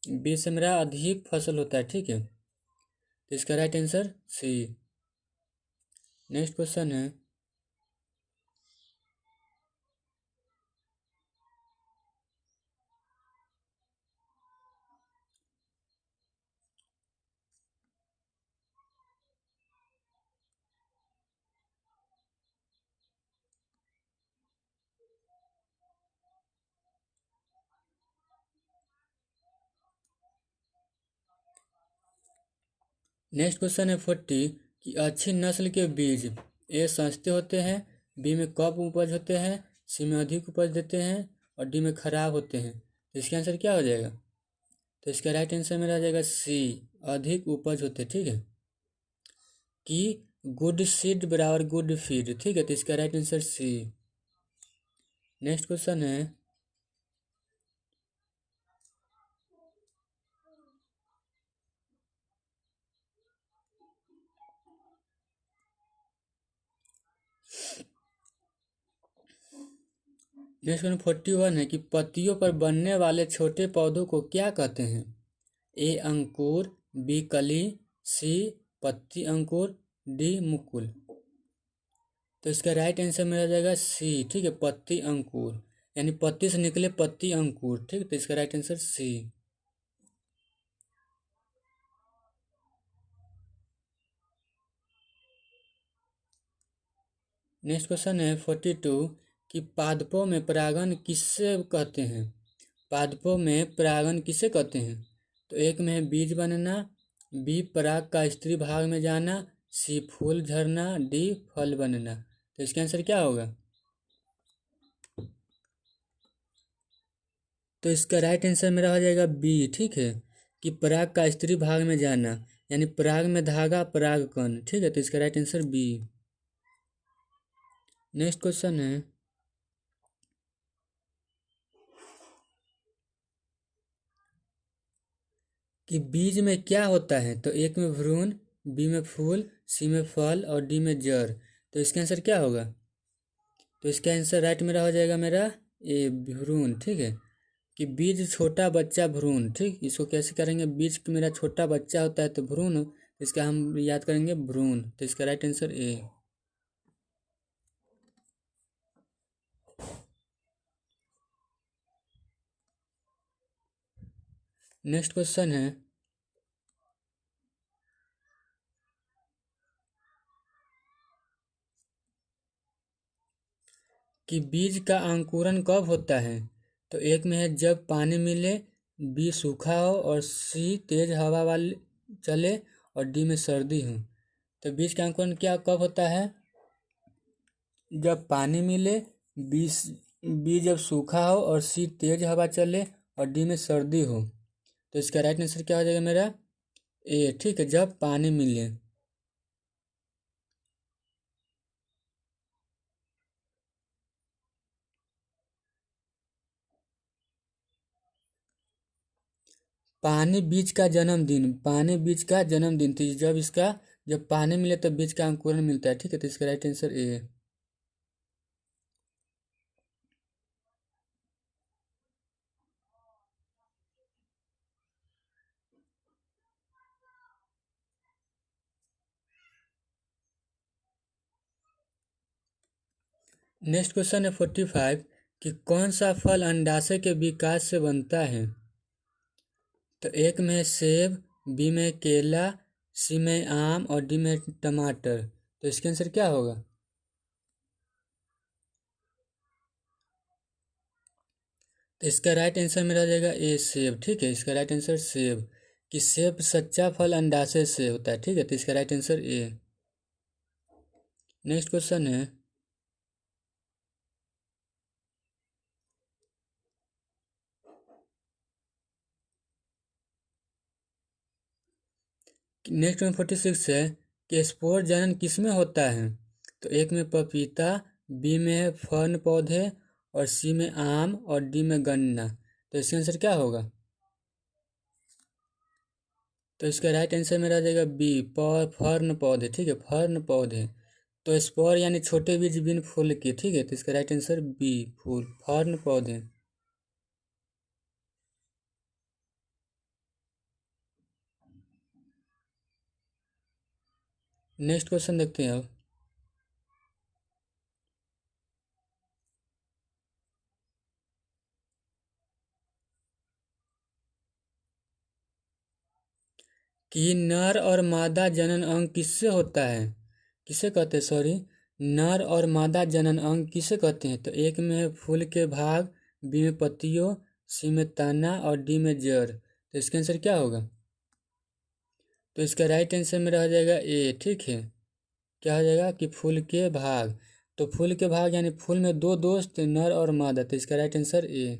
बीज से मेरा अधिक फसल होता है। ठीक है, तो इसका right answer C. Next question है नेक्स्ट क्वेश्चन है 40 कि अच्छी नस्ल के बीज ए सस्ते होते हैं, बी में कम उपज होते हैं, सी में अधिक उपज देते हैं और डी में खराब होते हैं। तो इसका आंसर क्या हो जाएगा? तो इसका राइट आंसर मेरा आ जाएगा सी, अधिक उपज होते। ठीक है, कि गुड सीड बराबर गुड फीड। ठीक है, तो इसका right answer C. Next question है नेक्स्ट क्वेश्चन 41 है कि पत्तियों पर बनने वाले छोटे पौधों को क्या कहते हैं? ए अंकुर, बी कली, सी पत्ती अंकुर, डी मुकुल। तो इसका राइट आंसर मेरा जाएगा सी। ठीक है, पत्ती अंकुर, यानी पत्ती से निकले पत्ती अंकुर। ठीक है, तो इसका right answer C. Next question है 42 कि पादपों में परागण किससे कहते हैं? पादपों में परागण किसे कहते हैं? तो एक में है बीज बनना, बी पराग का स्त्री भाग में जाना, सी फूल झरना, डी फल बनना। तो इसका आंसर क्या होगा? तो इसका राइट आंसर मेरा हो जाएगा बी। ठीक है, कि पराग का स्त्री भाग में जाना, यानी पराग में धागा परागकण। ठीक है, तो इसका right answer B. Next question है कि बीज में क्या होता है? तो एक में भ्रूण, बी में फूल, सी में फल और डी में जड़। तो इसका आंसर क्या होगा? तो इसका आंसर राइट मेरा हो जाएगा मेरा ए, भ्रूण। ठीक है, कि बीज छोटा बच्चा भ्रूण। ठीक, इसको कैसे करेंगे? बीज मेरा छोटा बच्चा होता है तो भ्रूण, तो इसका हम याद करेंगे भ्रूण। तो इसका right answer A. Next question है कि बीज का अंकुरण कब होता है? तो एक में है जब पानी मिले, बी सूखा हो और सी तेज हवा वाले चले और डी में सर्दी हो। तो बीज का अंकुरण क्या कब होता है? जब पानी मिले, बी बी जब सूखा हो और सी तेज हवा चले और डी में सर्दी हो। तो इसका राइट आंसर क्या हो जाएगा मेरा? ए। ठीक है, जब पानी मिले। पानी बीज का जन्मदिन, पानी बीज का जन्मदिन थी जब पानी मिले तब बीज का अंकुरण मिलता है। ठीक है, तो इसका right answer A. Next question है 45 कि कौन सा फल अंडाशय के विकास से बनता है? तो एक में है सेब, बी में केला, सी में आम और डी में टमाटर। तो इसका आंसर क्या होगा? तो इसका राइट आंसर मेरा हो जाएगा ए, सेब। ठीक है, इसका राइट आंसर सेब, कि सेब सच्चा फल अंडाशय से होता है। ठीक है, तो इसका right answer A. Next question है नेक्स्ट में 46 है कि स्पोर जनन किस में होता है? तो एक में पपीता, बी में फर्न पौधे और सी में आम और डी में गन्ना। तो इसका आंसर क्या होगा? तो इसका राइट आंसर मेरा आ जाएगा बी, फर्न पौधे। ठीक है, फर्न पौधे। तो स्पोर यानी छोटे बीज बिन फूल के। ठीक है, तो इसका राइट आंसर बी, फूल फर्न पौधे। नेक्स्ट क्वेश्चन देखते हैं अब कि नर और मादा जनन अंग किससे होता है? किसे कहते हैं? सॉरी, नर और मादा जनन अंग किसे कहते हैं? तो एक में है फूल के भाग, बी में पत्तियों, सी में तना और डी में जड़। तो इसका आंसर क्या होगा? तो इसका राइट आंसर मेरा हो जाएगा ए। ठीक है, क्या हो जाएगा कि फूल के भाग। तो फूल के भाग यानी फूल में दो दोस्त नर और मादा, तो इसका right answer A.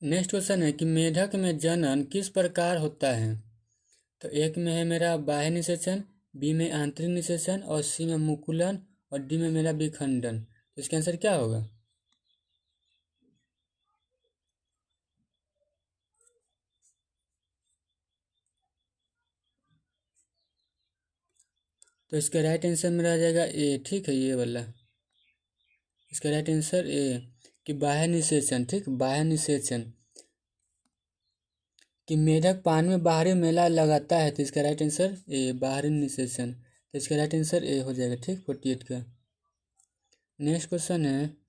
Next question है कि मेढक में जनन किस प्रकार होता है। तो एक में है मेरा बाह्य निषेचन, बी में आंतरिक निषेचन, और सी में मुकुलन, और डी में मेरा विखंडन। तो इसका आंसर क्या होगा। तो इसका राइट आंसर मेरा आ जाएगा ए। ठीक है, ये वाला इसका राइट आंसर ए कि बाह्य निषेचन। ठीक, बाह्य निषेचन कि मेढक पानी में बाहरी मेला लगाता है, तो इसका राइट आंसर ए बाहरी निषेचन। तो इसका राइट आंसर ए हो जाएगा। ठीक, 48 का। नेक्स्ट क्वेश्चन है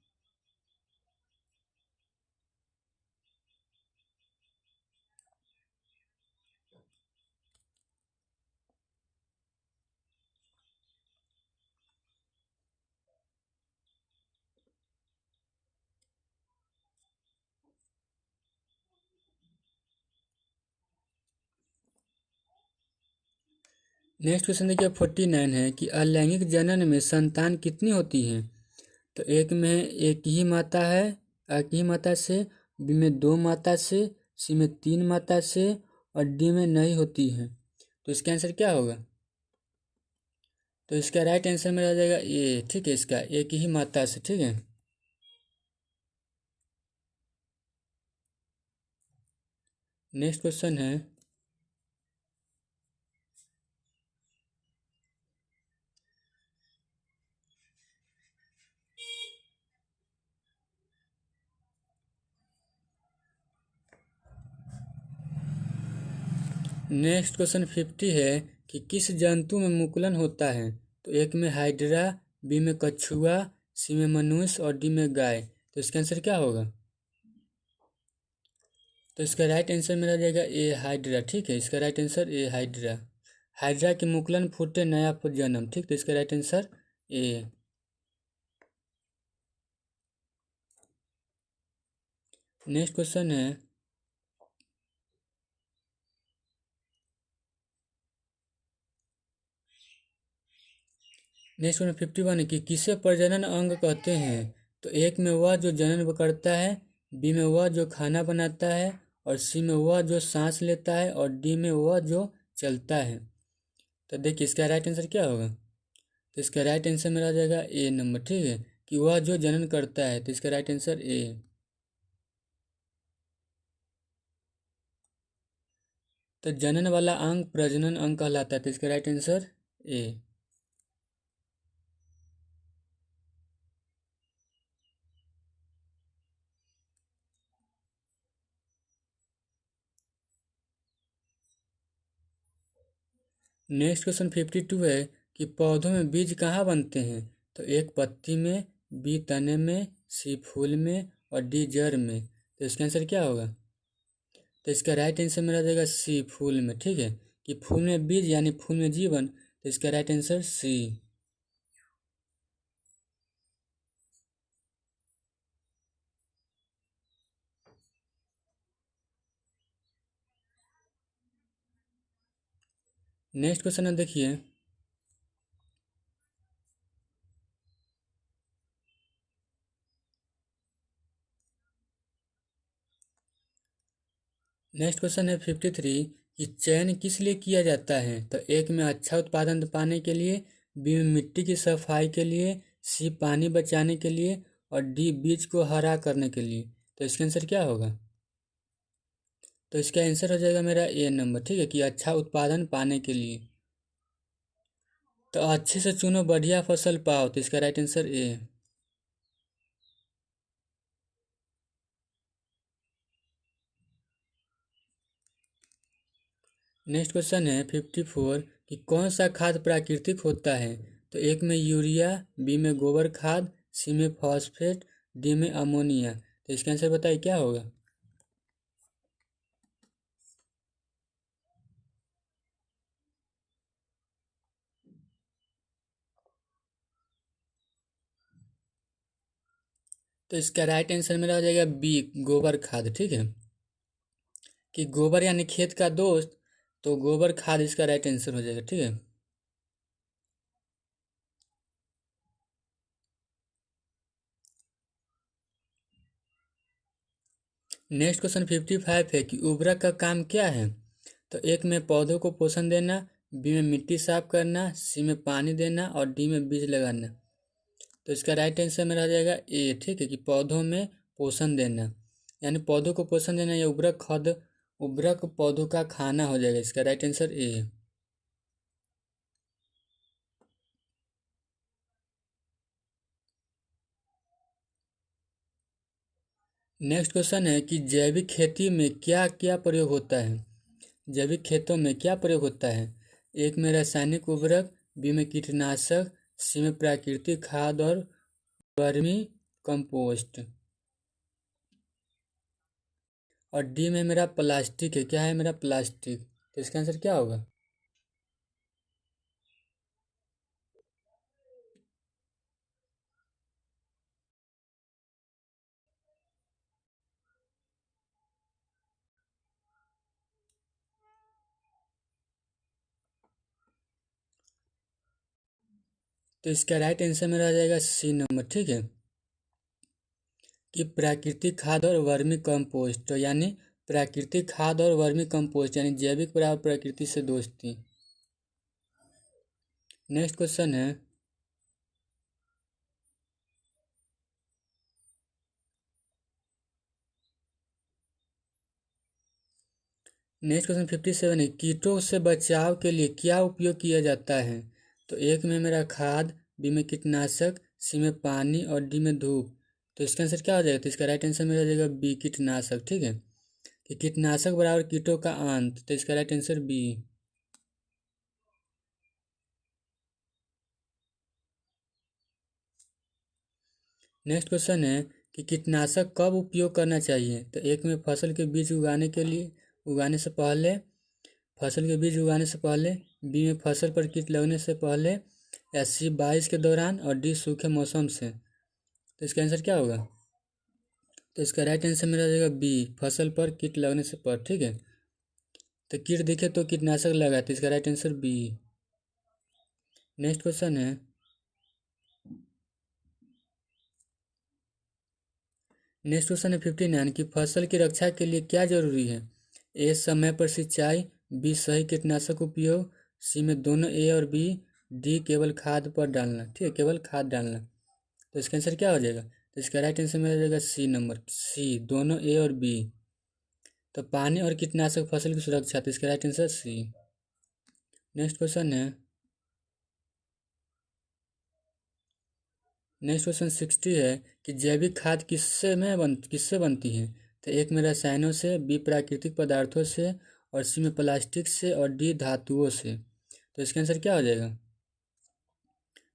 नेक्स्ट क्वेश्चन देखिए 49 है कि अलैंगिक जनन में संतान कितनी होती है। तो एक में एक ही माता है, एक ही माता से, बी में दो माता से, सी में तीन माता से, और डी में नहीं होती है। तो इसका आंसर क्या होगा। तो इसका राइट आंसर में आ जाएगा ए। ठीक है, इसका एक ही माता से। ठीक है, नेक्स्ट क्वेश्चन है नेक्स्ट क्वेश्चन 50 है कि किस जंतु में मुकुलन होता है। तो एक में हाइड्रा, बी में कछुआ, सी में मनुष्य, और डी में गाय। तो इसका आंसर क्या होगा। तो इसका राइट आंसर मेरा जाएगा ए हाइड्रा। ठीक है, इसका right answer A hydra. Hydra के मुकुलन फूटे नया जन्म। ठीक, तो इसका right answer A. Next question है नेक्स्ट क्वेश्चन 51 है कि किसे प्रजनन अंग कहते हैं। तो एक में वह जो जनन करता है, बी में वह जो खाना बनाता है, और सी में वह जो सांस लेता है, और डी में वह जो चलता है। तो देखिए इसका राइट आंसर क्या होगा। तो इसका राइट आंसर मेरा आ जाएगा ए नंबर। ठीक है, कि वह जो जनन करता है। तो इसका राइट आंसर ए। तो जनन वाला अंग प्रजनन अंग कहलाता है। तो इसका right answer A. Next question 52 है कि पौधों में बीज कहाँ बनते हैं। तो एक पत्ती में, बी तने में, सी फूल में, और डी जड़ में। तो इसका आंसर क्या होगा। तो इसका राइट आंसर मेरा आ जाएगा सी फूल में। ठीक है, कि फूल में बीज यानी फूल में जीवन। तो इसका right answer C. Next question है देखिए नेक्स्ट क्वेश्चन है 53 कि चयन किस लिए किया जाता है। तो एक में अच्छा उत्पादन पाने के लिए, बी में मिट्टी की सफाई के लिए, सी पानी बचाने के लिए, और डी बीज को हरा करने के लिए। तो इसका आंसर क्या होगा। तो इसका आंसर हो जाएगा मेरा ए नंबर। ठीक है, कि अच्छा उत्पादन पाने के लिए। तो अच्छे से चुनो बढ़िया फसल पाओ। तो इसका right answer A. Next question है 54 कि कौन सा खाद प्राकृतिक होता है। तो एक में यूरिया, बी में गोबर खाद, सी में फॉस्फेट, डी में अमोनिया। तो इसका आंसर बताइए क्या होगा। तो इसका राइट आंसर मेरा हो जाएगा बी, गोबर खाद। ठीक है, कि गोबर यानी खेत का दोस्त, तो गोबर खाद इसका राइट आंसर हो जाएगा। ठीक है, नेक्स्ट क्वेश्चन 55 है कि उर्वरक का काम क्या है। तो एक में पौधों को पोषण देना, बी में मिट्टी साफ करना, सी में पानी देना और डी में बीज लगाना। तो इसका राइट आंसर में रह जाएगा ए। ठीक है, कि पौधों में पोषण देना, यानी पौधों को पोषण देना, या उर्वरक खाद, उर्वरक पौधों का खाना हो जाएगा। इसका राइट आंसर ए है। नेक्स्ट क्वेश्चन है कि जैविक खेती में क्या क्या प्रयोग होता है। जैविक खेतों में क्या प्रयोग होता है। एक में रासायनिक उर्वरक, बी में कीटनाशक, सी में प्राकृतिक खाद और वर्मी कंपोस्ट, और डी में मेरा प्लास्टिक है। क्या है मेरा प्लास्टिक। तो इसका आंसर क्या होगा। तो इसका राइट आंसर मेरा आ जाएगा सी नंबर। ठीक है, कि प्राकृतिक खाद और वर्मी कंपोस्ट, तो यानी प्राकृतिक खाद और वर्मी कंपोस्ट यानी जैविक बराबर प्रकृति से दोस्ती। नेक्स्ट क्वेश्चन है नेक्स्ट क्वेश्चन 57 है कीटों से बचाव के लिए क्या उपयोग किया जाता है। तो एक में मेरा खाद, बी में कीटनाशक, सी में पानी और डी में धूप। तो इसका आंसर क्या हो जाएगा। तो इसका राइट आंसर मेरा हो जाएगा बी, कीटनाशक। ठीक है, कि कीटनाशक बराबर कीटों का अंत, तो इसका right answer B. Next question है कि कीटनाशक कब उपयोग करना चाहिए। तो एक में फसल के बीज उगाने के लिए, उगाने से पहले, फसल के बीज उगाने से पहले, बी में फसल पर कीट लगने से पहले, या सी बारिश के दौरान और डी सूखे मौसम से। तो इसका आंसर क्या होगा। तो इसका राइट आंसर मेरा रहेगा बी, फसल पर कीट लगने से पर। ठीक है, तो कीट दिखे तो कीटनाशक लगा, तो इसका right answer B. Next question है नेक्स्ट क्वेश्चन है 59 कि फसल की रक्षा के लिए क्या जरूरी है। ए समय पर सिंचाई, बी सही कीटनाशक उपयोग, सी में दोनों ए और बी, डी केवल खाद पर डालना। ठीक है, केवल खाद डालना। तो इसका आंसर क्या हो जाएगा। तो इसका राइट आंसर में आ जाएगा सी नंबर, सी दोनों ए और बी। तो पानी और कीटनाशक फसल की सुरक्षा, तो इसका right answer C. Next question है नेक्स्ट क्वेश्चन 60 है कि जैविक खाद किससे बनती है। तो एक में रसायनों से, बी प्राकृतिक पदार्थों से, और सी में प्लास्टिक से और डी धातुओं से। तो इसका आंसर क्या हो जाएगा।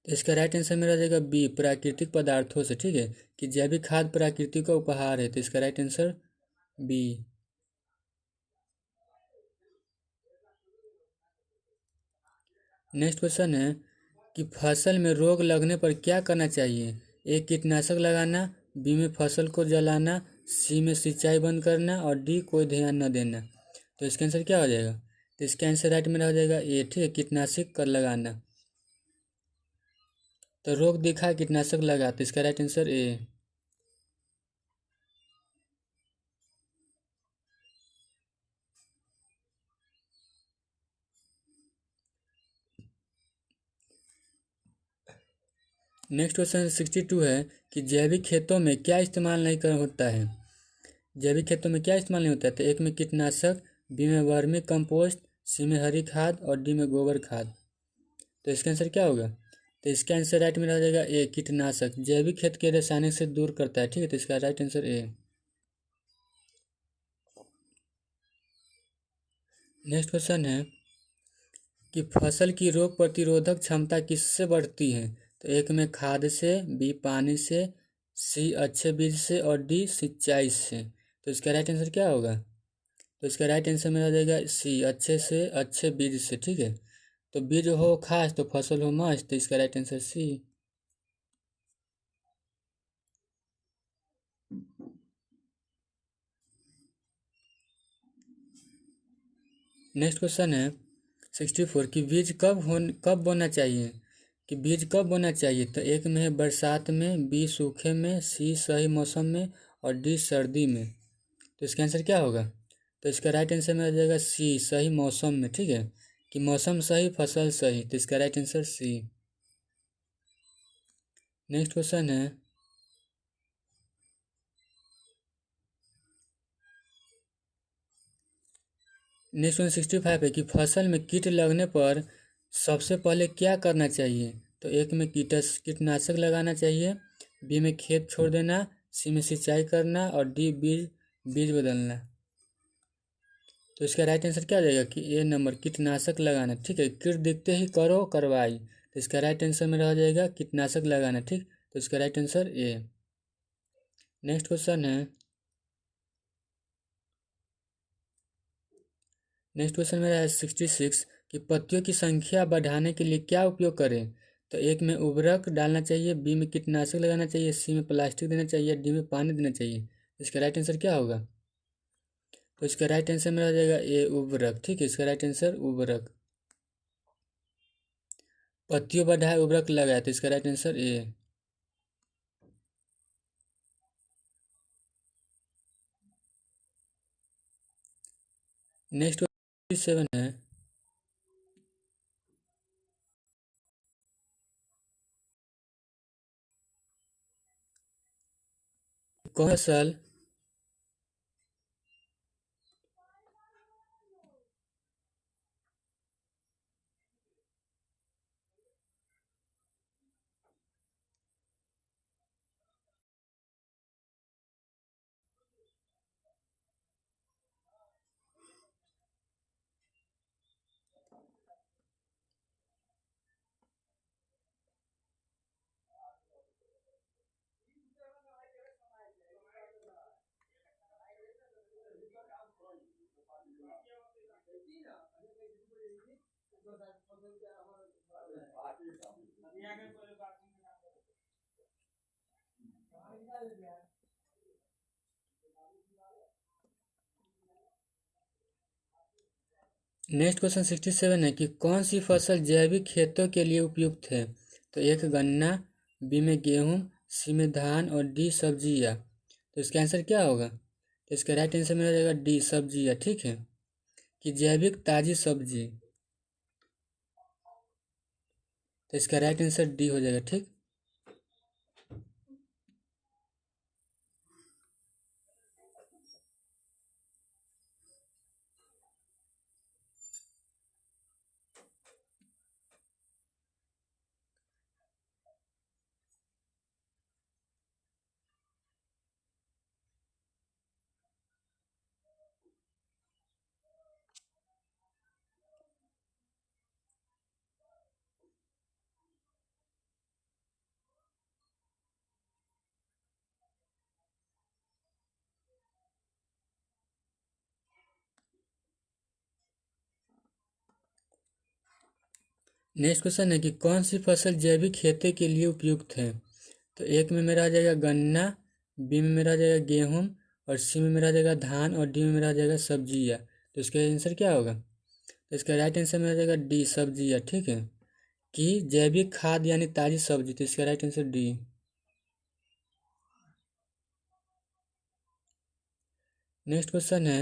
तो इसका राइट आंसर मेरा हो जाएगा बी, प्राकृतिक पदार्थों से। ठीक है, कि जैविक खाद प्रकृति का उपहार है। तो इसका right answer B. Next question है कि फसल में रोग लगने पर क्या करना चाहिए। ए कीटनाशक लगाना, बी में फसल को जलाना, सी में सिंचाई बंद करना और डी कोई ध्यान न देना। तो इसका आंसर क्या हो जाएगा। तो इसका आंसर राइट में हो जाएगा ए। ठीक है, कीटनाशक कर लगाना। तो रोग दिखा कीटनाशक लगा, तो इसका right answer A. Next question 62 है कि जैविक खेतों में क्या इस्तेमाल नहीं कर होता है। जैविक खेतों में क्या इस्तेमाल नहीं होता है। तो एक में कीटनाशक, बी में वर्मी कंपोस्ट, सी में हरी खाद और डी में गोबर खाद। तो इसका आंसर क्या होगा। तो इसका आंसर राइट में रह जाएगा ए, कीटनाशक जैविक खेत के रासायनिक से दूर करता है। ठीक है, तो इसका right answer A. Next question है कि फसल की रोग प्रतिरोधक क्षमता किससे बढ़ती है? तो एक में खाद से, बी पानी से, सी अच्छे बीज से और डी सिंचाई से। तो इसका राइट आंसर क्या होगा? तो इसका राइट आंसर मेरा जाएगा सी अच्छे से, अच्छे बीज से। ठीक है, तो बीज हो खास तो फसल हो मस्त, तो इसका right answer C. Next question है 64 कि बीज कब बोना चाहिए? कि बीज कब बोना चाहिए? तो एक में है बरसात में, बी सूखे में, सी सही मौसम में और डी सर्दी में। तो इसका आंसर क्या होगा? तो इसका राइट आंसर में आ जाएगा सी सही मौसम में। ठीक है, कि मौसम सही फसल सही, तो इसका right answer C. Next question है नेक्स्ट 165 है कि फसल में कीट लगने पर सबसे पहले क्या करना चाहिए? तो एक में कीटनाशक लगाना चाहिए, बी में खेत छोड़ देना, सी में सिंचाई करना और डी बीज बीज बदलना। तो इसका राइट आंसर क्या हो जाएगा? कि ए नंबर कीटनाशक लगाना। ठीक है, कीट दिखते ही करो कार्रवाई, तो इसका राइट आंसर में रह जाएगा कीटनाशक लगाना। ठीक, तो इसका right answer A. Next question है नेक्स्ट क्वेश्चन मेरा है 66 कि पत्तियों की संख्या बढ़ाने के लिए क्या उपयोग करें? तो एक में उर्वरक डालना चाहिए, बी में कीटनाशक लगाना चाहिए, सी में प्लास्टिक देना चाहिए, डी में पानी देना चाहिए। इसका राइट आंसर क्या होगा? तो इसका राइट आंसर मेरा हो जाएगा ए उर्वरक। ठीक है, इसका राइट आंसर उर्वरक। पत्तियों बढ़ाए उर्वरक लगाए, तो इसका राइट आंसर ए। नेक्स्ट 7 है कौन सल नेक्स्ट क्वेश्चन 67 है कि कौन सी फसल जैविक खेतों के लिए उपयुक्त है? तो एक गन्ना, बी में गेहूँ, सी में धान और डी सब्जियाँ। तो इसका आंसर क्या होगा? तो इसका राइट आंसर में आ जाएगा डी सब्जियाँ। ठीक है, कि जैविक ताज़ी सब्जी, तो इसका राइट आंसर डी हो जाएगा। ठीक, नेक्स्ट क्वेश्चन है कि कौन सी फसल जैविक खेती के लिए उपयुक्त है? तो एक में मेरा आ जाएगा गन्ना, बी में मेरा आ जाएगा गेहूँ और सी में मेरा आ जाएगा धान और डी में मेरा आ जाएगा सब्जियाँ। तो इसका आंसर क्या होगा? तो इसका राइट आंसर में आ जाएगा डी सब्जियाँ। ठीक है, कि जैविक खाद यानी ताज़ी सब्जी, तो इसका right answer D. Next question है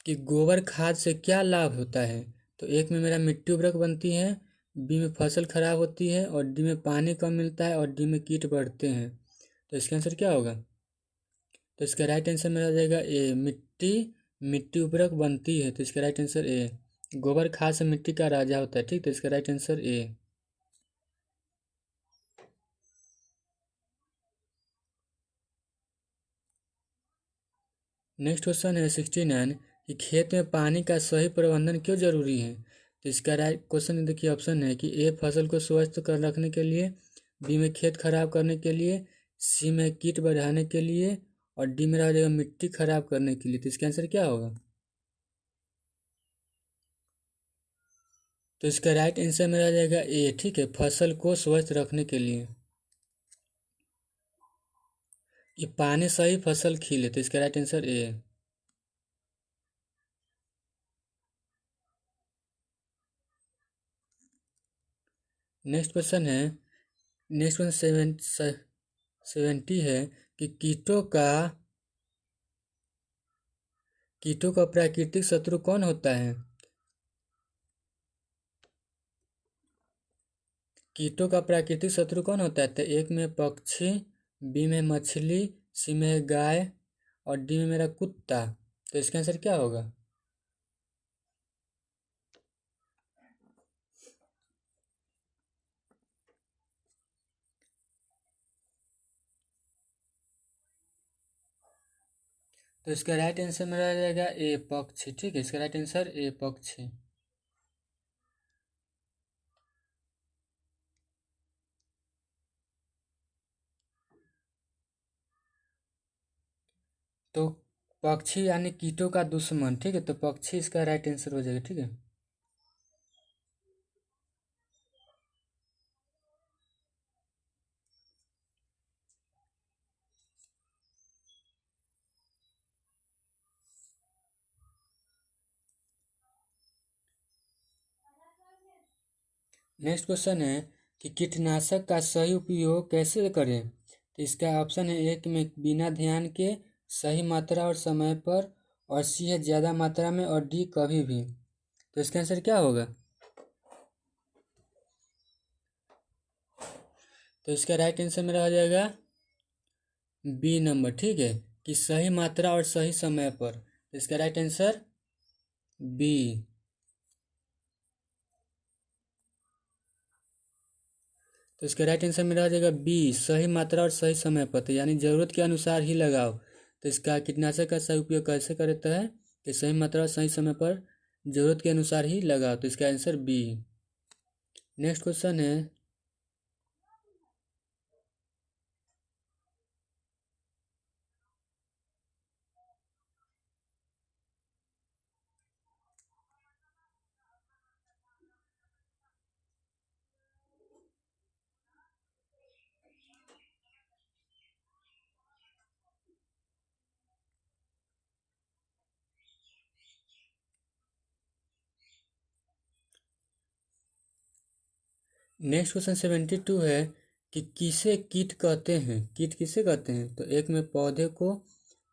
कि गोबर खाद से क्या लाभ होता है? तो एक में मेरा मिट्टी उर्वरक बनती है, बी में फसल खराब होती है और डी में पानी कम मिलता है और डी में कीट बढ़ते हैं। तो इसका आंसर क्या होगा? तो इसका राइट आंसर मेरा हो जाएगा ए मिट्टी मिट्टी उर्वरक बनती है, तो इसका राइट आंसर ए। गोबर खाद से मिट्टी का राजा होता है। ठीक, तो इसका right answer A. Next question है 69 कि खेत में पानी का सही प्रबंधन क्यों जरूरी है। तो इसका राइट क्वेश्चन देखिए ऑप्शन है कि ए फसल को स्वस्थ कर रखने के लिए, बी में खेत खराब करने के लिए, सी में कीट बढ़ाने के लिए, और डी में रह जाएगा मिट्टी खराब करने के लिए। तो इसका आंसर क्या होगा। तो इसका राइट आंसर में रह जाएगा ए, ठीक है, फसल को स्वस्थ रखने के लिए। ये पानी सही फसल खिले, तो इसका राइट आंसर ए है। नेक्स्ट क्वेश्चन है, नेक्स्ट क्वेश्चन 70 है कि कीटों का प्राकृतिक शत्रु कौन होता है। कीटों का प्राकृतिक शत्रु कौन होता है। तो एक में पक्षी, बी में मछली, सी में गाय, और डी में मेरा कुत्ता। तो इसका आंसर क्या होगा। तो इसका राइट आंसर में रह जाएगा ए पक्षी, ठीक है, इसका राइट आंसर ए पक्षी। तो पक्षी यानी कीटों का दुश्मन, ठीक है, तो पक्षी इसका राइट आंसर हो जाएगा, ठीक है। नेक्स्ट क्वेश्चन है कि कीटनाशक का सही उपयोग कैसे करें। तो इसका ऑप्शन है एक में बिना ध्यान के, सही मात्रा और समय पर, और सी है ज़्यादा मात्रा में, और डी कभी भी। तो इसका आंसर क्या होगा। तो इसका राइट आंसर में रह जाएगा बी नंबर, ठीक है, कि सही मात्रा और सही समय पर। तो इसका राइट आंसर बी। तो इसका राइट आंसर में रह जाएगा बी, सही मात्रा और सही समय पर, तो यानी ज़रूरत के अनुसार ही लगाओ। तो इसका कीटनाशक का सही उपयोग कैसे करता है कि सही मात्रा और सही समय पर ज़रूरत के अनुसार ही लगाओ। तो इसका आंसर बी। नेक्स्ट क्वेश्चन है, नेक्स्ट क्वेश्चन 72 है कि किसे कीट कहते हैं, कीट किसे कहते हैं। तो एक में पौधे को,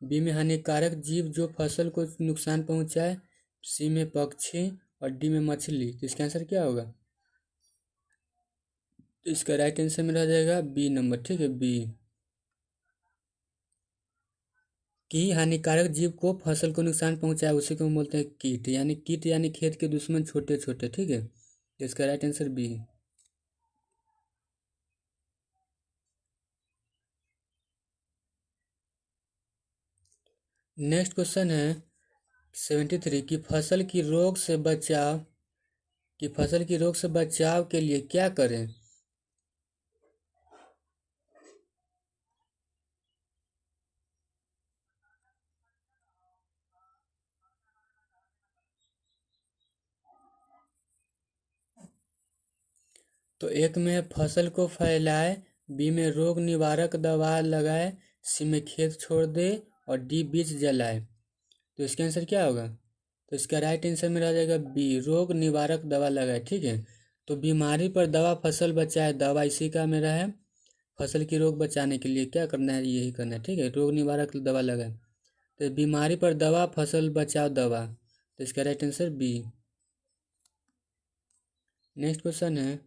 बी में हानिकारक जीव जो फसल को नुकसान पहुंचाए, सी में पक्षी, और डी में मछली। तो इसका आंसर क्या होगा। तो इसका राइट आंसर में रह जाएगा बी नंबर, ठीक है, बी, कि हानिकारक जीव को फसल को नुकसान पहुंचाए उसी को हम बोलते हैं कीट, यानी कीट यानी खेत के दुश्मन छोटे छोटे, ठीक है। तो इसका राइट आंसर बी है। नेक्स्ट क्वेश्चन है 73 कि फसल की रोग से बचाव के लिए क्या करें। तो एक में फसल को फैलाए, बी में रोग निवारक दवा लगाए, सी में खेत छोड़ दे, और डी बीज जलाए। तो इसका आंसर क्या होगा। तो इसका राइट आंसर में रह जाएगा बी, रोग निवारक दवा लगाए, ठीक है। तो बीमारी पर दवा फसल बचाए दवा, इसी का मेरा है। फसल की रोग बचाने के लिए क्या करना है, यही करना है, ठीक है, रोग निवारक दवा लगाए। तो बीमारी पर दवा, फसल बचाओ दवा। तो इसका right answer B. Next question है,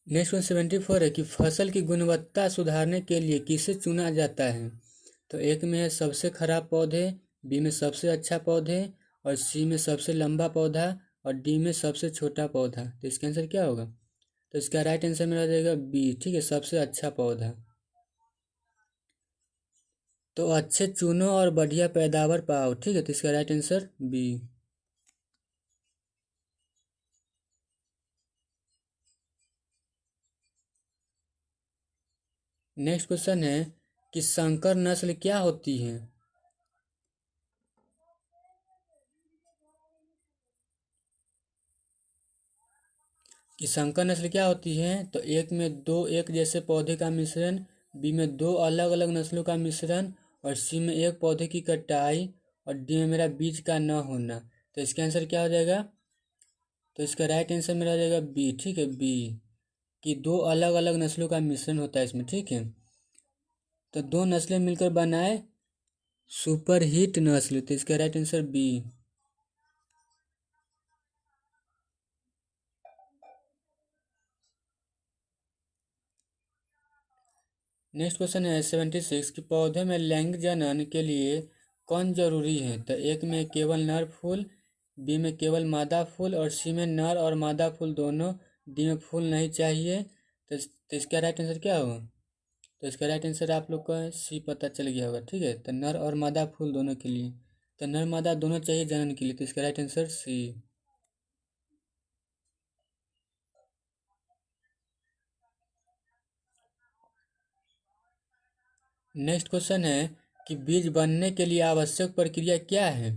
नेक्स्ट 174 है कि फसल की गुणवत्ता सुधारने के लिए किसे चुना जाता है। तो एक में है सबसे खराब पौधे, बी में सबसे अच्छा पौधे, और सी में सबसे लंबा पौधा, और डी में सबसे छोटा पौधा। तो इसका आंसर क्या होगा? तो इसका राइट आंसर मेरा हो जाएगा बी, ठीक है, सबसे अच्छा पौधा। तो अच्छे चुनो और बढ़िया पैदावार पाओ, ठीक है, तो इसका right answer B. Next question है कि संकर नस्ल क्या होती है? कि संकर नस्ल क्या होती है? तो एक में दो एक जैसे पौधे का मिश्रण, बी में दो अलग अलग नस्लों का मिश्रण, और सी में एक पौधे की कटाई, और डी में मेरा बीज का न होना। तो इसका आंसर क्या हो जाएगा? तो इसका राइट आंसर मेरा हो जाएगा बी, ठीक है, बी, कि दो अलग अलग नस्लों का मिश्रण होता है इसमें, ठीक है। तो दो नस्लें मिलकर बनाए सुपर हिट नस्ल, तो इसका right answer B. Next question है 76 कि पौधे में लैंगिक जनन के लिए कौन जरूरी है? तो एक में केवल नर फूल, बी में केवल मादा फूल, और सी में नर और मादा फूल दोनों, डी में फूल नहीं चाहिए। तो इसका राइट आंसर क्या होगा? तो इसका राइट आंसर आप लोग को सी पता चल गया होगा, ठीक है, तो नर और मादा फूल दोनों के लिए, तो नर मादा दोनों चाहिए जनन के लिए, तो इसका right answer C. Next question है कि बीज बनने के लिए आवश्यक प्रक्रिया क्या है?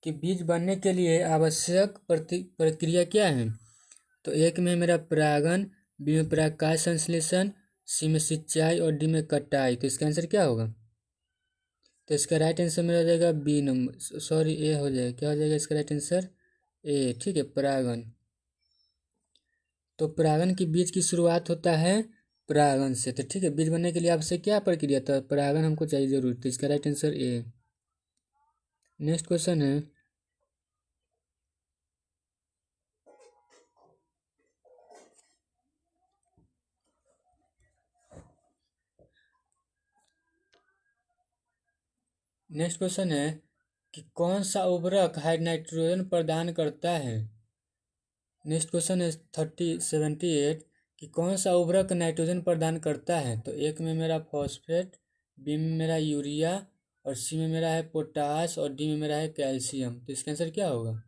कि बीज बनने के लिए आवश्यक प्रक्रिया क्या है? तो एक में मेरा परागण, बी में प्रकाश संश्लेषण, सी में सिंचाई, और डी में कटाई। तो इसका आंसर क्या होगा? तो इसका राइट आंसर मेरा हो जाएगा बी नंबर, सॉरी ए हो जाएगा, क्या हो जाएगा इसका राइट आंसर? ए, ठीक है, परागण। तो परागण की बीज की शुरुआत होता है परागण से, तो ठीक है, बीज बनने के लिए आपसे क्या प्रक्रिया था? परागण हमको चाहिए जरूर, तो इसका right answer A. Next question है नेक्स्ट क्वेश्चन है कि कौन सा उर्वरक हाई नाइट्रोजन प्रदान करता है? नेक्स्ट क्वेश्चन है 78 कि कौन सा उर्वरक नाइट्रोजन प्रदान करता है? तो एक में मेरा फॉस्फेट, बी में मेरा यूरिया, और सी में मेरा है पोटास, और डी में मेरा है कैल्शियम। तो इसका आंसर क्या होगा?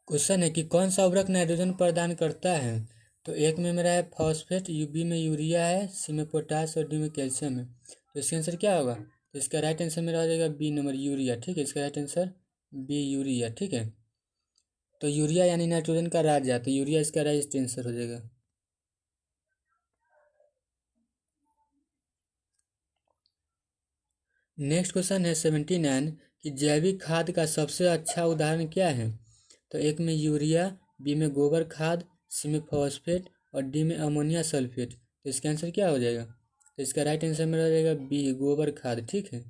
क्वेश्चन है कि कौन सा उर्वरक नाइट्रोजन प्रदान करता है? तो एक में मेरा है फॉस्फेट, बी में यूरिया है, सी में पोटास, और डी में कैल्शियम है। तो इसका आंसर क्या होगा? तो इसका राइट आंसर मेरा हो जाएगा बी नंबर, यूरिया, ठीक है, इसका राइट आंसर बी, यूरिया, ठीक है। तो यूरिया यानी नाइट्रोजन का राजा, तो यूरिया इसका राइट आंसर हो जाएगा। नेक्स्ट क्वेश्चन है 79 कि जैविक खाद का सबसे अच्छा उदाहरण क्या है? तो एक में यूरिया, बी में गोबर खाद, सी में फॉस्फेट, और डी में अमोनिया सल्फेट। तो इसका आंसर क्या हो जाएगा? तो इसका राइट आंसर मेरा हो जाएगा बी, गोबर खाद, ठीक है।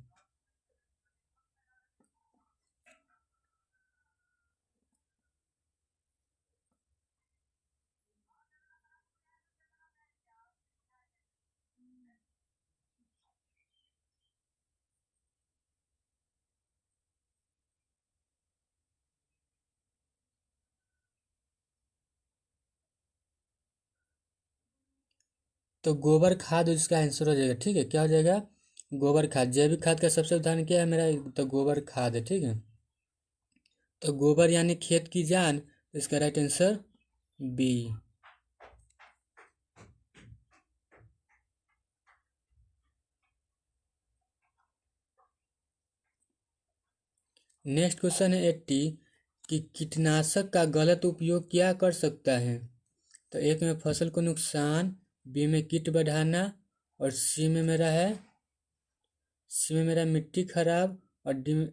तो गोबर खाद इसका आंसर हो जाएगा, ठीक है, क्या हो जाएगा? गोबर खाद। जैविक खाद का सबसे उदाहरण क्या है मेरा? तो गोबर खाद है, ठीक है। तो गोबर यानी खेत की जान, तो इसका right answer B. Next question है 80 कि कीटनाशक का गलत उपयोग क्या कर सकता है? तो एक में फसल को नुकसान, बी में कीट बढ़ाना और सी में मेरा मिट्टी खराब और डी में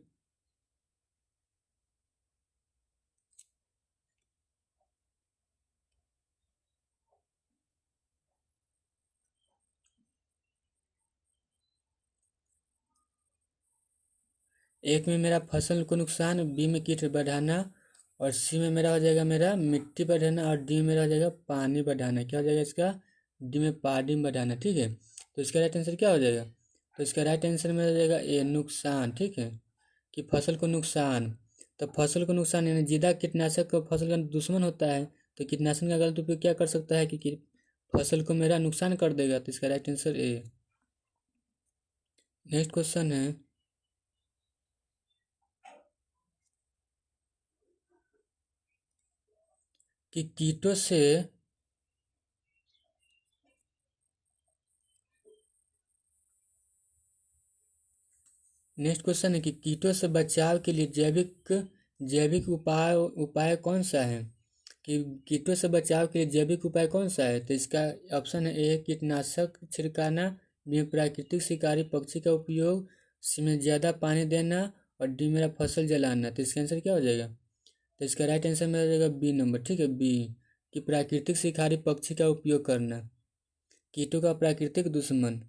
एक में मेरा फसल को नुकसान, बी में कीट बढ़ाना और सी में मेरा हो जाएगा मेरा मिट्टी बढ़ाना और डी में मेरा हो जाएगा पानी बढ़ाना। क्या हो जाएगा इसका? डी में पानी बढ़ाना। ठीक है, तो इसका राइट आंसर क्या हो जाएगा? तो इसका राइट आंसर मेरा हो जाएगा ए, नुकसान। ठीक है, कि फसल को नुकसान। तो फसल को नुकसान यानी ज्यादा कीटनाशक को फसल का दुश्मन होता है, तो कीटनाशक का गलत उपयोग क्या कर सकता है कि फसल को मेरा नुकसान कर देगा। तो इसका right answer A. Next question है कि कीटों से नेक्स्ट क्वेश्चन है कि कीटों से बचाव के लिए जैविक उपाय कौन सा है? कि कीटों से बचाव के लिए जैविक उपाय कौन सा है? तो इसका ऑप्शन है ए, कीटनाशक छिड़काना, बी में प्राकृतिक शिकारी पक्षी का उपयोग, सी में ज़्यादा पानी देना और डी मेरा फसल जलाना। तो इसका आंसर क्या हो जाएगा? तो इसका राइट आंसर मेरा हो जाएगा बी नंबर। ठीक है, बी, कि प्राकृतिक शिकारी पक्षी का उपयोग करना, कीटों का प्राकृतिक दुश्मन।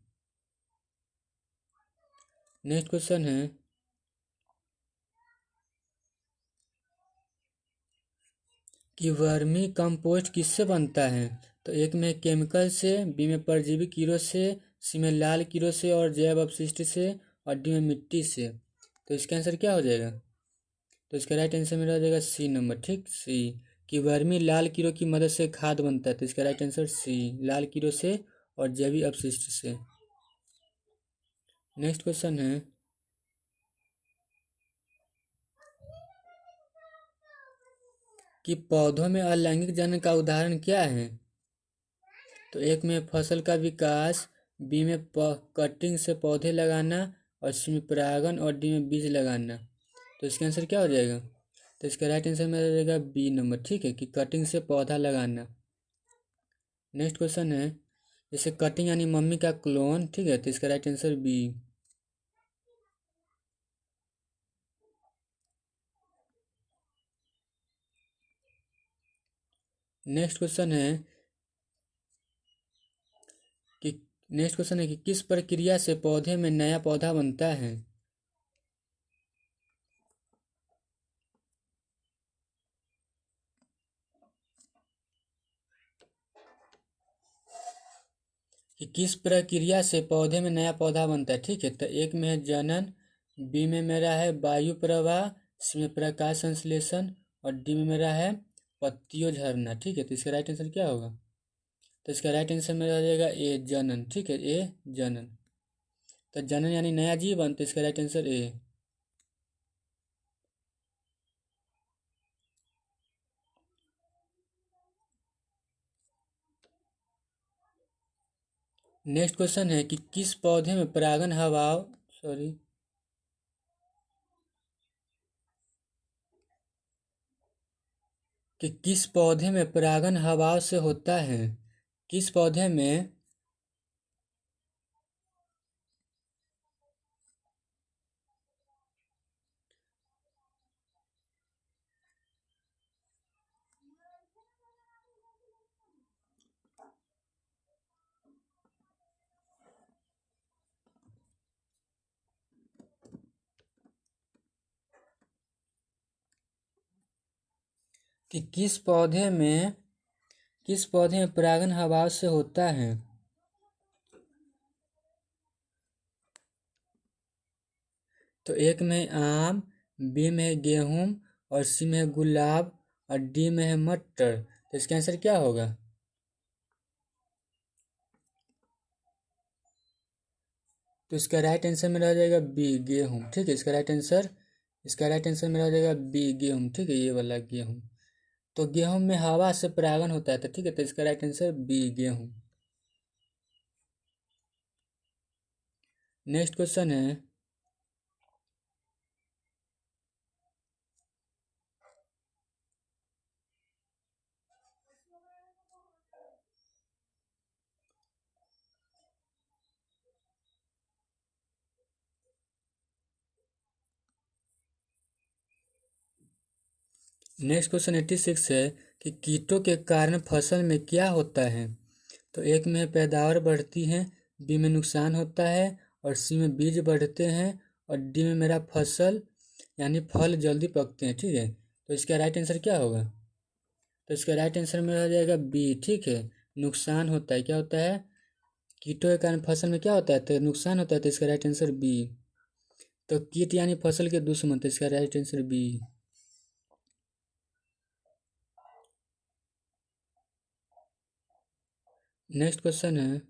नेक्स्ट क्वेश्चन है कि वर्मी कंपोस्ट किससे बनता है? तो एक में केमिकल से, बी में परजीवी कीड़ों से, सी में लाल कीड़ों से और जैव अपशिष्ट से और डी में मिट्टी से। तो इसका आंसर क्या हो जाएगा? तो इसका राइट आंसर मेरा हो जाएगा सी नंबर। ठीक, सी, कि वर्मी लाल कीड़ों की मदद से खाद बनता है। तो इसका राइट आंसर सी, लाल कीड़ों से और जैविक अपशिष्ट से। नेक्स्ट क्वेश्चन है कि पौधों में अलैंगिक जनन का उदाहरण क्या है? तो एक में फसल का विकास, बी में कटिंग से पौधे लगाना और सी में परागण और डी में बीज लगाना। तो इसका आंसर क्या हो जाएगा? तो इसका राइट आंसर मेरा हो जाएगा बी नंबर। ठीक है, कि कटिंग से पौधा लगाना। नेक्स्ट क्वेश्चन है जैसे कटिंग यानी मम्मी का क्लोन। ठीक है, तो इसका right answer B. Next question है कि किस प्रक्रिया से पौधे में नया पौधा बनता है? कि किस प्रक्रिया से पौधे में नया पौधा बनता है। ठीक है, तो एक में है जनन, बी में मेरा है वायु प्रवाह, सी में प्रकाश संश्लेषण और डी में मेरा है पत्तियों झरना। ठीक है, तो इसका राइट आंसर क्या होगा? तो इसका राइट आंसर मेरा हो जाएगा ए, जनन। ठीक है, ए, जनन। तो जनन यानी नया जीवन, तो इसका right answer A. Next question है कि किस पौधे में परागण हवा सॉरी कि किस पौधे में परागण हवा से होता है? किस पौधे में कि किस पौधे में परागण हवा से होता है? तो एक में आम, बी में गेहूं और सी में गुलाब और डी में है मटर। तो इसका आंसर क्या होगा? तो इसका राइट आंसर मेरा हो जाएगा बी, गेहूं। ठीक है, इसका राइट आंसर मेरा हो जाएगा बी, गेहूं। ठीक है, ये वाला गेहूं। तो गेहूं में हवा से परागण होता है। तो ठीक है, तो इसका राइट आंसर बी, गेहूं। नेक्स्ट क्वेश्चन है नेक्स्ट क्वेश्चन 86 है कि कीटों के कारण फसल में क्या होता है। तो एक में पैदावार बढ़ती है, बी में नुकसान होता है, और सी में बीज बढ़ते हैं, और डी में मेरा फसल यानी फल जल्दी पकते हैं। ठीक है, तो इसका राइट आंसर क्या होगा। तो इसका राइट आंसर में आ जाएगा बी। ठीक है, नुकसान होता है। क्या होता है, कीटों के कारण फसल में क्या होता है, तो नुकसान होता है। तो इसका राइट आंसर बी। तो कीट यानी फसल के दुश्मन, तो इसका right answer B. Next question है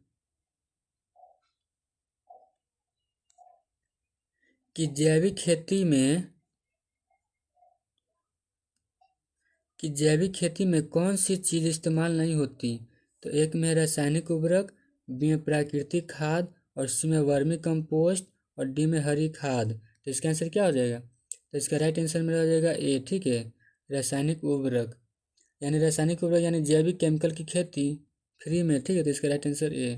कि जैविक खेती में कौन सी चीज़ इस्तेमाल नहीं होती। तो एक में रासायनिक उर्वरक, बी में प्राकृतिक खाद, और सी में वर्मी कंपोस्ट, और डी में हरी खाद। तो इसका आंसर क्या हो जाएगा। तो इसका राइट आंसर मेरा हो जाएगा ए। ठीक है, रासायनिक उर्वरक यानी जैविक केमिकल की खेती फ्री में। ठीक है, तो इसका राइट आंसर ए।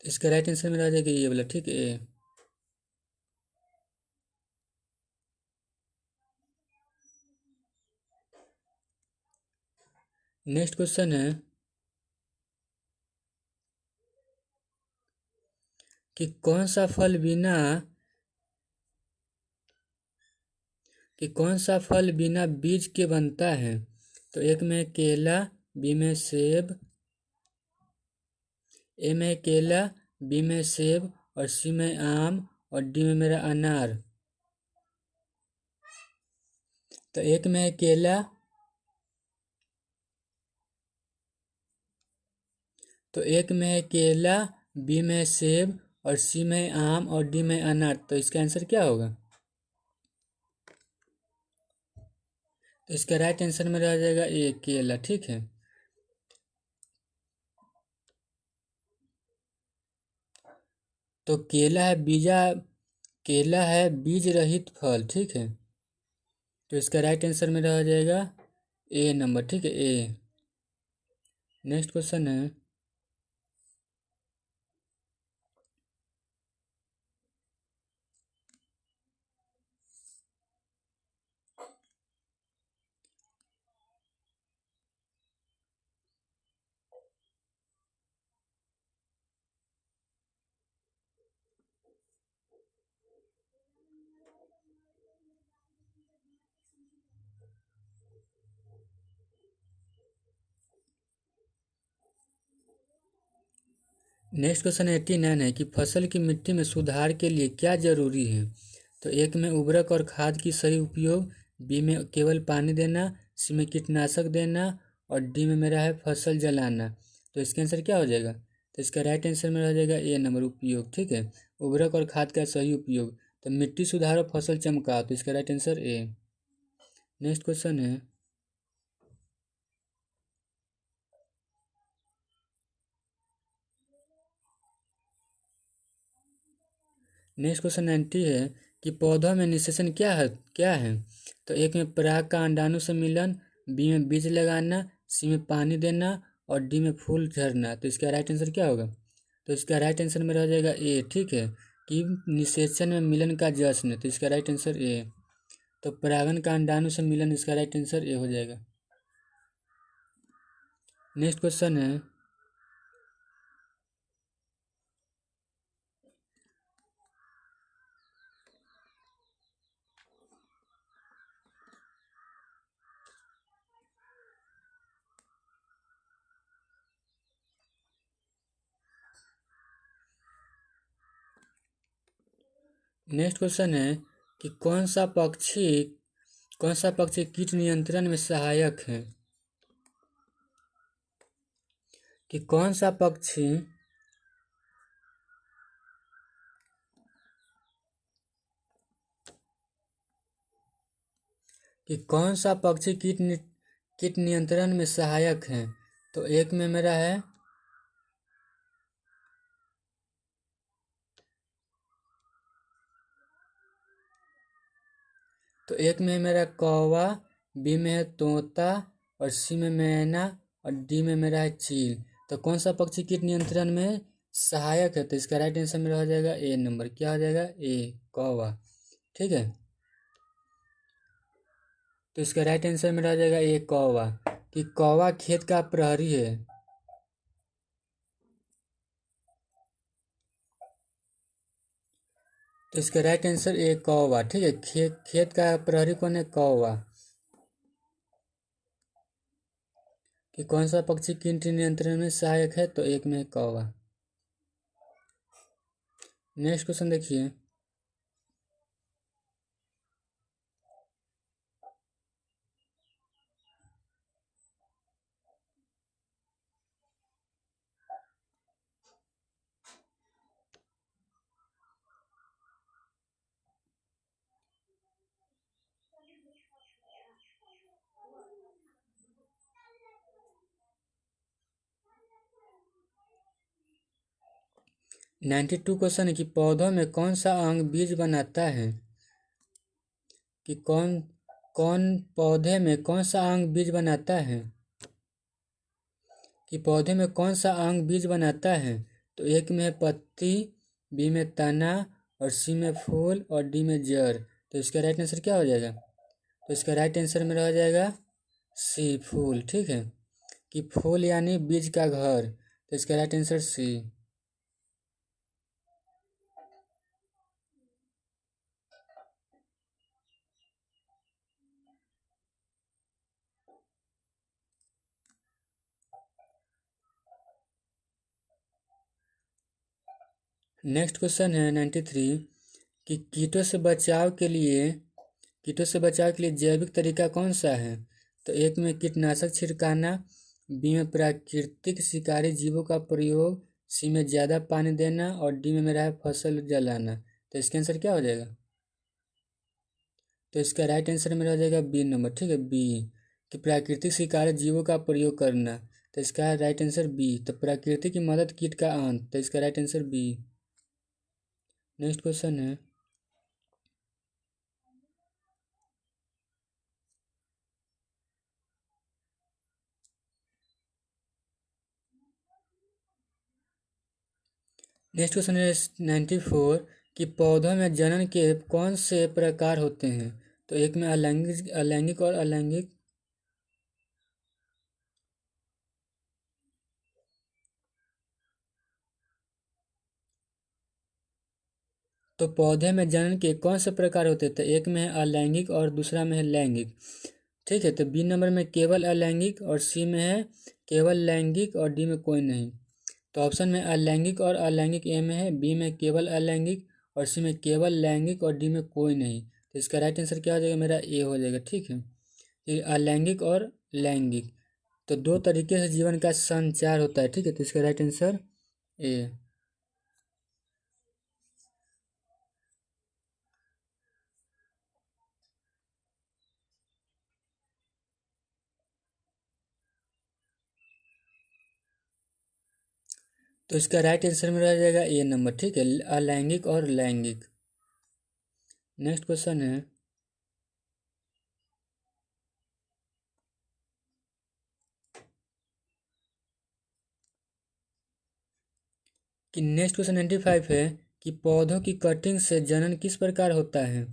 तो इसका राइट आंसर मेरा आ जाएगा ये वाला। ठीक है, ए। नेक्स्ट क्वेश्चन है कि कौन सा फल बिना बीज के बनता है। तो एक में केला, बी में सेब, ए में केला, बी में सेब, और सी में आम, और डी में मेरा अनार। तो एक में है केला, बी में सेब, और सी में आम, और डी में अनार। तो इसका आंसर क्या होगा। तो इसका राइट आंसर में रह जाएगा ए, केला। ठीक है, तो केला है बीज रहित फल। ठीक है, तो इसका राइट आंसर में रह जाएगा ए नंबर। ठीक है, ए। नेक्स्ट क्वेश्चन है नेक्स्ट क्वेश्चन 89 है कि फसल की मिट्टी में सुधार के लिए क्या जरूरी है। तो एक में उर्वरक और खाद की सही उपयोग, बी में केवल पानी देना, सी में कीटनाशक देना, और डी में मेरा है फसल जलाना। तो इसका आंसर क्या हो जाएगा। तो इसका राइट आंसर में हो जाएगा ए नंबर, उपयोग। ठीक है, उर्वरक और खाद का सही उपयोग। तो मिट्टी सुधारो फसल चमकाओ। तो इसका right answer A. Next question है नेक्स्ट क्वेश्चन 90 है कि पौधों में निषेचन क्या है। तो एक में पराग का अंडाणु से मिलन, बी में बीज लगाना, सी में पानी देना, और डी में फूल झरना। तो इसका राइट आंसर क्या होगा। तो इसका राइट आंसर में रह जाएगा ए। ठीक है, कि निषेचन में मिलन का जश्न। तो इसका राइट आंसर ए। तो परागन का अंडाणु से मिलन, इसका राइट आंसर ए हो जाएगा। नेक्स्ट क्वेश्चन है कि कौन सा पक्षी कीट नियंत्रण में सहायक है। कि कौन सा पक्षी कि कौन सा पक्षी कीट नियंत्रण में सहायक है। तो एक में मेरा है मेरा कौवा, बी में है तोता, और सी में मैना, और डी में मेरा है चील। तो कौन सा पक्षी कीट नियंत्रण में सहायक है? तो इसका राइट आंसर में रह जाएगा ए नंबर। क्या हो जाएगा? ए, कौवा। ठीक है, तो इसका राइट आंसर में रह जाएगा ए, कौवा। कि कौवा खेत का प्रहरी है। तो इसका राइट आंसर ए, कौवा। ठीक है, खेत का प्रहरी कौन है? कौवा। कि कौन सा पक्षी कीट नियंत्रण में सहायक है? तो एक में है कौवा। नेक्स्ट क्वेश्चन देखिए। नाइन्टी टू क्वेश्चन है कि पौधों में कौन सा अंग बीज बनाता है? कि कौन कौन पौधे में कौन सा अंग बीज बनाता है? कि पौधे में कौन सा अंग बीज बनाता है? तो एक में है पत्ती, बी में तना, और सी में फूल, और डी में जड़। तो इसका राइट आंसर क्या हो जाएगा? तो इसका राइट आंसर में रह जाएगा सी, फूल। ठीक है, कि फूल यानी बीज का घर। तो इसका right answer C. Next question है 93 कि कीटों से बचाव के लिए जैविक तरीका कौन सा है? तो एक में कीटनाशक छिड़काना, बी में प्राकृतिक शिकारी जीवों का प्रयोग, सी में ज़्यादा पानी देना, और डी में मेरा है फसल जलाना। तो इसका आंसर क्या हो जाएगा? तो इसका राइट आंसर में रह जाएगा बी नंबर। ठीक है, बी, कि प्राकृतिक शिकारी जीवों का प्रयोग करना। तो इसका राइट आंसर बी। तो प्रकृति की मदद कीट का अंत। तो इसका right answer B. Next question है। नेक्स्ट क्वेश्चन है 94 कि पौधों में जनन के कौन से प्रकार होते हैं? तो एक में अलैंगिक और अलैंगिक। तो पौधे में जनन के कौन से प्रकार होते हैं? तो एक में है अलैंगिक और दूसरा में है लैंगिक। ठीक है, तो बी नंबर में केवल अलैंगिक, और सी में है केवल लैंगिक, और डी में कोई नहीं। तो ऑप्शन में अलैंगिक और अलैंगिक ए में है, बी में केवल अलैंगिक, और सी में केवल लैंगिक, और डी में कोई नहीं। तो इसका राइट आंसर क्या हो जाएगा? मेरा ए हो जाएगा। ठीक है, ये अलैंगिक और लैंगिक, तो दो तरीके से जीवन का संचार होता है। ठीक है, तो इसका राइट आंसर ए। तो इसका राइट आंसर में रह जाएगा ए नंबर। ठीक है, अलैंगिक और लैंगिक। नेक्स्ट क्वेश्चन है कि नेक्स्ट क्वेश्चन 95 है कि पौधों की कटिंग से जनन किस प्रकार होता है?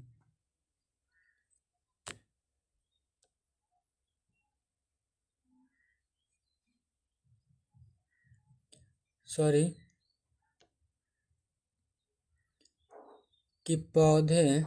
सॉरी, कि पौधे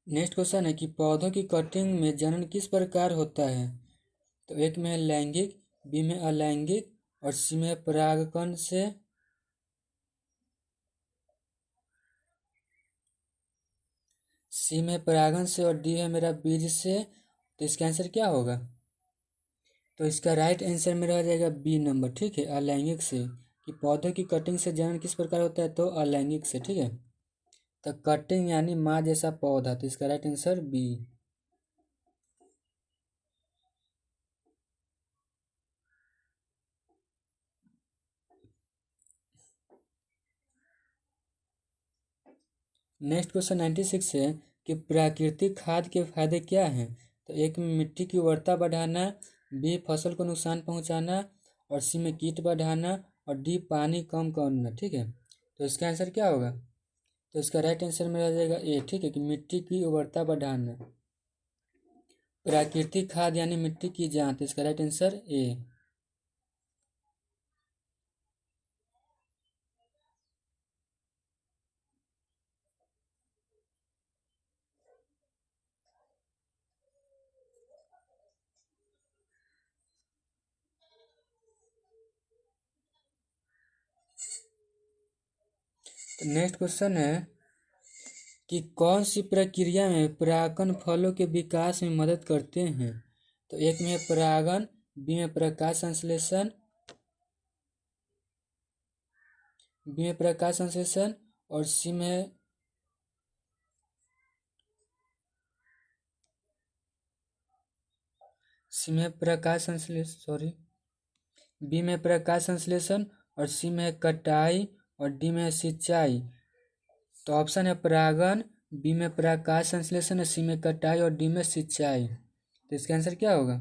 नेक्स्ट क्वेश्चन है कि पौधों की कटिंग में जनन किस प्रकार होता है? तो एक में है लैंगिक, बी में अलैंगिक, और सी में परागकण से, सी में परागण से, और डी है मेरा बीज से। तो इसका आंसर क्या होगा? तो इसका राइट आंसर में रह जाएगा बी नंबर। ठीक है, अलैंगिक से, कि पौधे की कटिंग से जनन किस प्रकार होता है, तो अलैंगिक से, ठीक है। तो कटिंग यानी माँ जैसा पौधा, तो इसका right answer B. Next question 96 है कि प्राकृतिक खाद के फायदे क्या हैं। तो एक में मिट्टी की उर्वरता बढ़ाना, बी फसल को नुकसान पहुंचाना, और सी में कीट बढ़ाना, और डी पानी कम करना, ठीक है। तो इसका आंसर क्या होगा, तो इसका राइट आंसर में आ जाएगा ए, ठीक है, कि मिट्टी की उर्वरता बढ़ाना। प्राकृतिक खाद यानी मिट्टी की जान, तो इसका राइट आंसर ए। तो नेक्स्ट क्वेश्चन है कि कौन सी प्रक्रिया में परागकण फलों के विकास में मदद करते हैं। तो एक में है परागन, बी में प्रकाश संश्लेषण, बी में प्रकाश संश्लेषण, और सी में प्रकाश संश्लेषण, सॉरी, बी में प्रकाश संश्लेषण, और सी में है कटाई, और डी में है सिंचाई। तो ऑप्शन है परागन, बी में प्रकाश संश्लेषण, सी में कटाई, और डी में सिंचाई। तो इसका आंसर क्या होगा,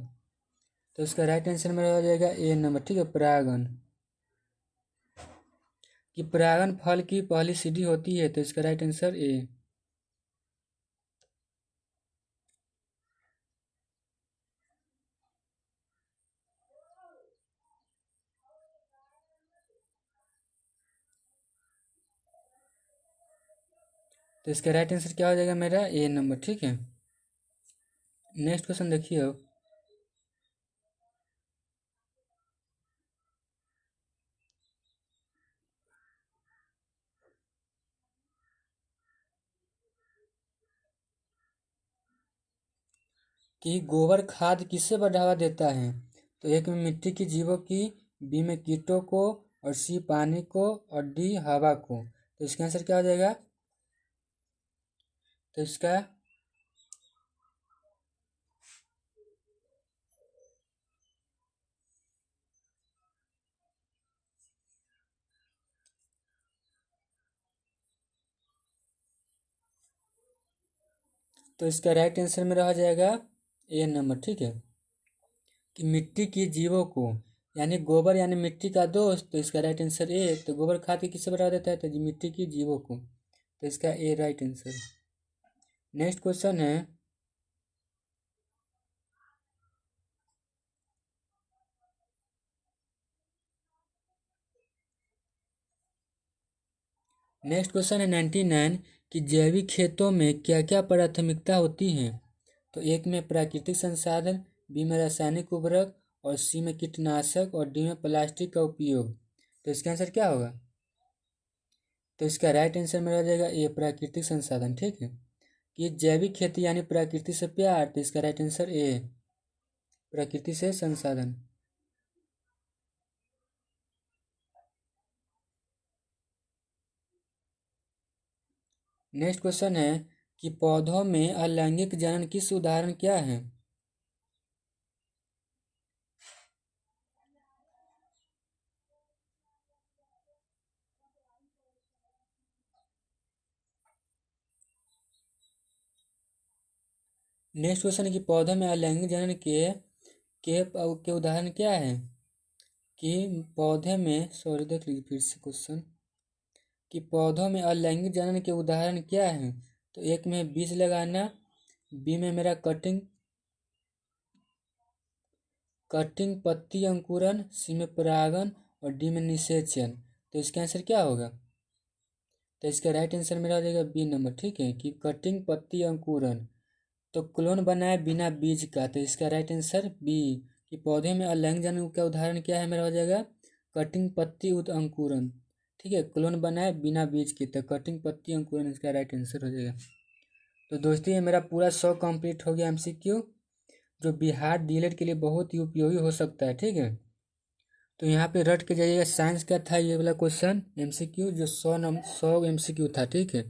तो इसका राइट आंसर मेरा हो जाएगा ए नंबर, ठीक है, परागन। कि परागन फल की पहली सीढ़ी होती है, तो इसका राइट आंसर ए। तो इसका राइट आंसर क्या हो जाएगा मेरा, ए नंबर, ठीक है। नेक्स्ट क्वेश्चन देखिए अब, कि गोबर खाद किससे बढ़ावा देता है। तो एक में मिट्टी की जीवों की, बी में कीटों को, और सी पानी को, और डी हवा को। तो इसका आंसर क्या हो जाएगा, तो इसका तो इसका राइट आंसर मेरा हो जाएगा ए नंबर, ठीक है। कि मिट्टी की जीवों को यानी गोबर यानी मिट्टी का दोस्त, तो इसका राइट आंसर ए। तो गोबर खाद के किससे बढ़ावा देता है, तो मिट्टी की जीवों को। तो इसका ए राइट आंसर। नेक्स्ट क्वेश्चन है नेक्स्ट क्वेश्चन है 99 कि जैविक खेतों में क्या क्या प्राथमिकता होती है। तो एक में प्राकृतिक संसाधन, बी में रासायनिक उर्वरक, और सी में कीटनाशक, और डी में प्लास्टिक का उपयोग। तो इसका आंसर क्या होगा, तो इसका राइट आंसर मेरा हो जाएगा ए, प्राकृतिक संसाधन, ठीक है। कि जैविक खेती यानी प्रकृति से प्यार, तो इसका राइट आंसर ए, प्रकृति से संसाधन। नेक्स्ट क्वेश्चन है कि पौधों में अलैंगिक जनन किस उदाहरण क्या है। नेक्स्ट क्वेश्चन है कि पौधों में अलैंगिक जनन के उदाहरण क्या है। कि पौधे में, सॉरी देख लीजिए फिर से क्वेश्चन, कि पौधों में अलैंगिक जनन के उदाहरण क्या हैं। तो एक में बीज लगाना, बी में मेरा कटिंग पत्ती अंकुरन, सी में परागन, और डी में निषेचन। तो इसका आंसर क्या होगा, तो इसका राइट आंसर मेरा हो जाएगा बी नंबर, ठीक है। कि कटिंग पत्ती अंकुरन, तो क्लोन बनाए बिना बीज का, तो इसका राइट आंसर बी। कि पौधे में अलैंगिक जनन का उदाहरण क्या है, मेरा हो जाएगा कटिंग पत्ती अंकुरन, ठीक है। क्लोन बनाए बिना बीज के, तो कटिंग पत्ती अंकुरन इसका राइट आंसर हो जाएगा। तो दोस्तों ये मेरा पूरा 100 कंप्लीट हो गया एमसीक्यू, जो बिहार डीएलएड के लिए बहुत ही उपयोगी हो सकता है, ठीक है। तो यहाँ पे रट के जाइएगा साइंस का था ये वाला क्वेश्चन MCQ जो 100 MCQ था, ठीक है।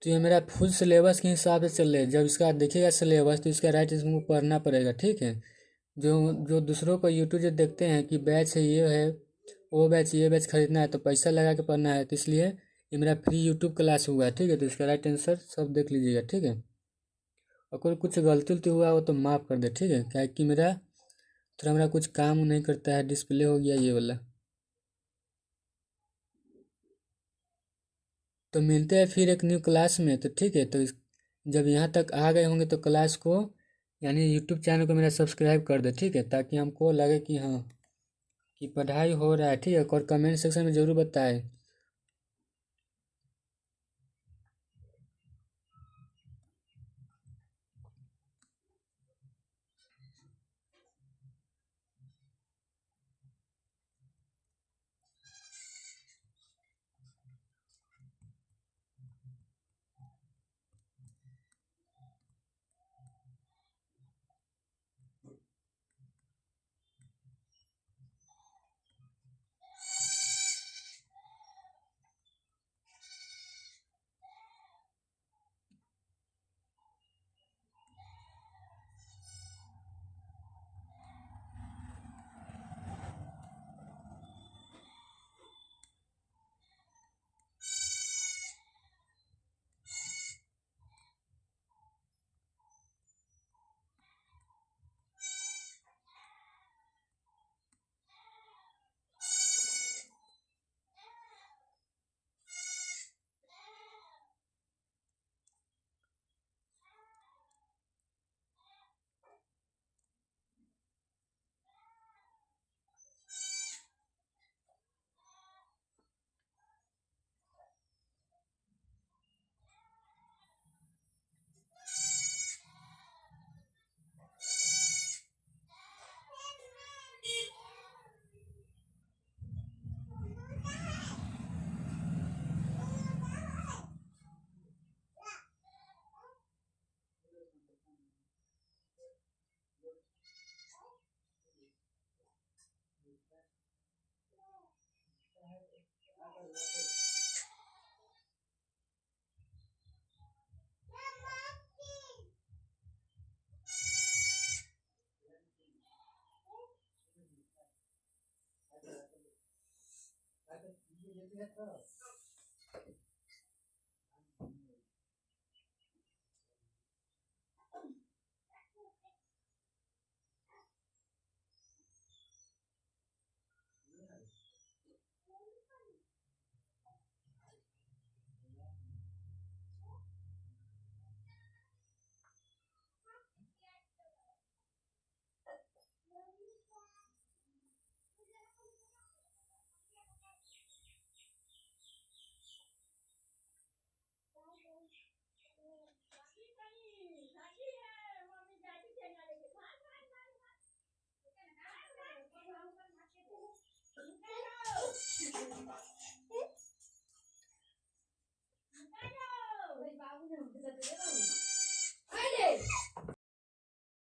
तो ये मेरा फुल सिलेबस के हिसाब से चल रहा है। जब इसका देखिएगा सिलेबस तो इसका राइट इसको पढ़ना पड़ेगा, ठीक है। जो जो दूसरों को यूट्यूब से देखते हैं कि बैच है ये है वो बैच ये बैच खरीदना है तो पैसा लगा के पढ़ना है, तो इसलिए ये मेरा फ्री यूट्यूब क्लास हुआ है, ठीक है। तो इसका राइट आंसर सब देख लीजिएगा, ठीक है। और कोई कुछ गलती उलती हुआ हो तो माफ़ कर दे, ठीक है। क्या कि मेरा कुछ काम नहीं करता है, डिस्प्ले हो गया ये वाला। तो मिलते हैं फिर एक न्यू क्लास में, तो ठीक है। तो जब यहाँ तक आ गए होंगे तो क्लास को यानी यूट्यूब चैनल को मेरा सब्सक्राइब कर दे, ठीक है, ताकि हमको लगे कि हाँ कि पढ़ाई हो रहा है, ठीक है। और कमेंट सेक्शन में ज़रूर बताएं।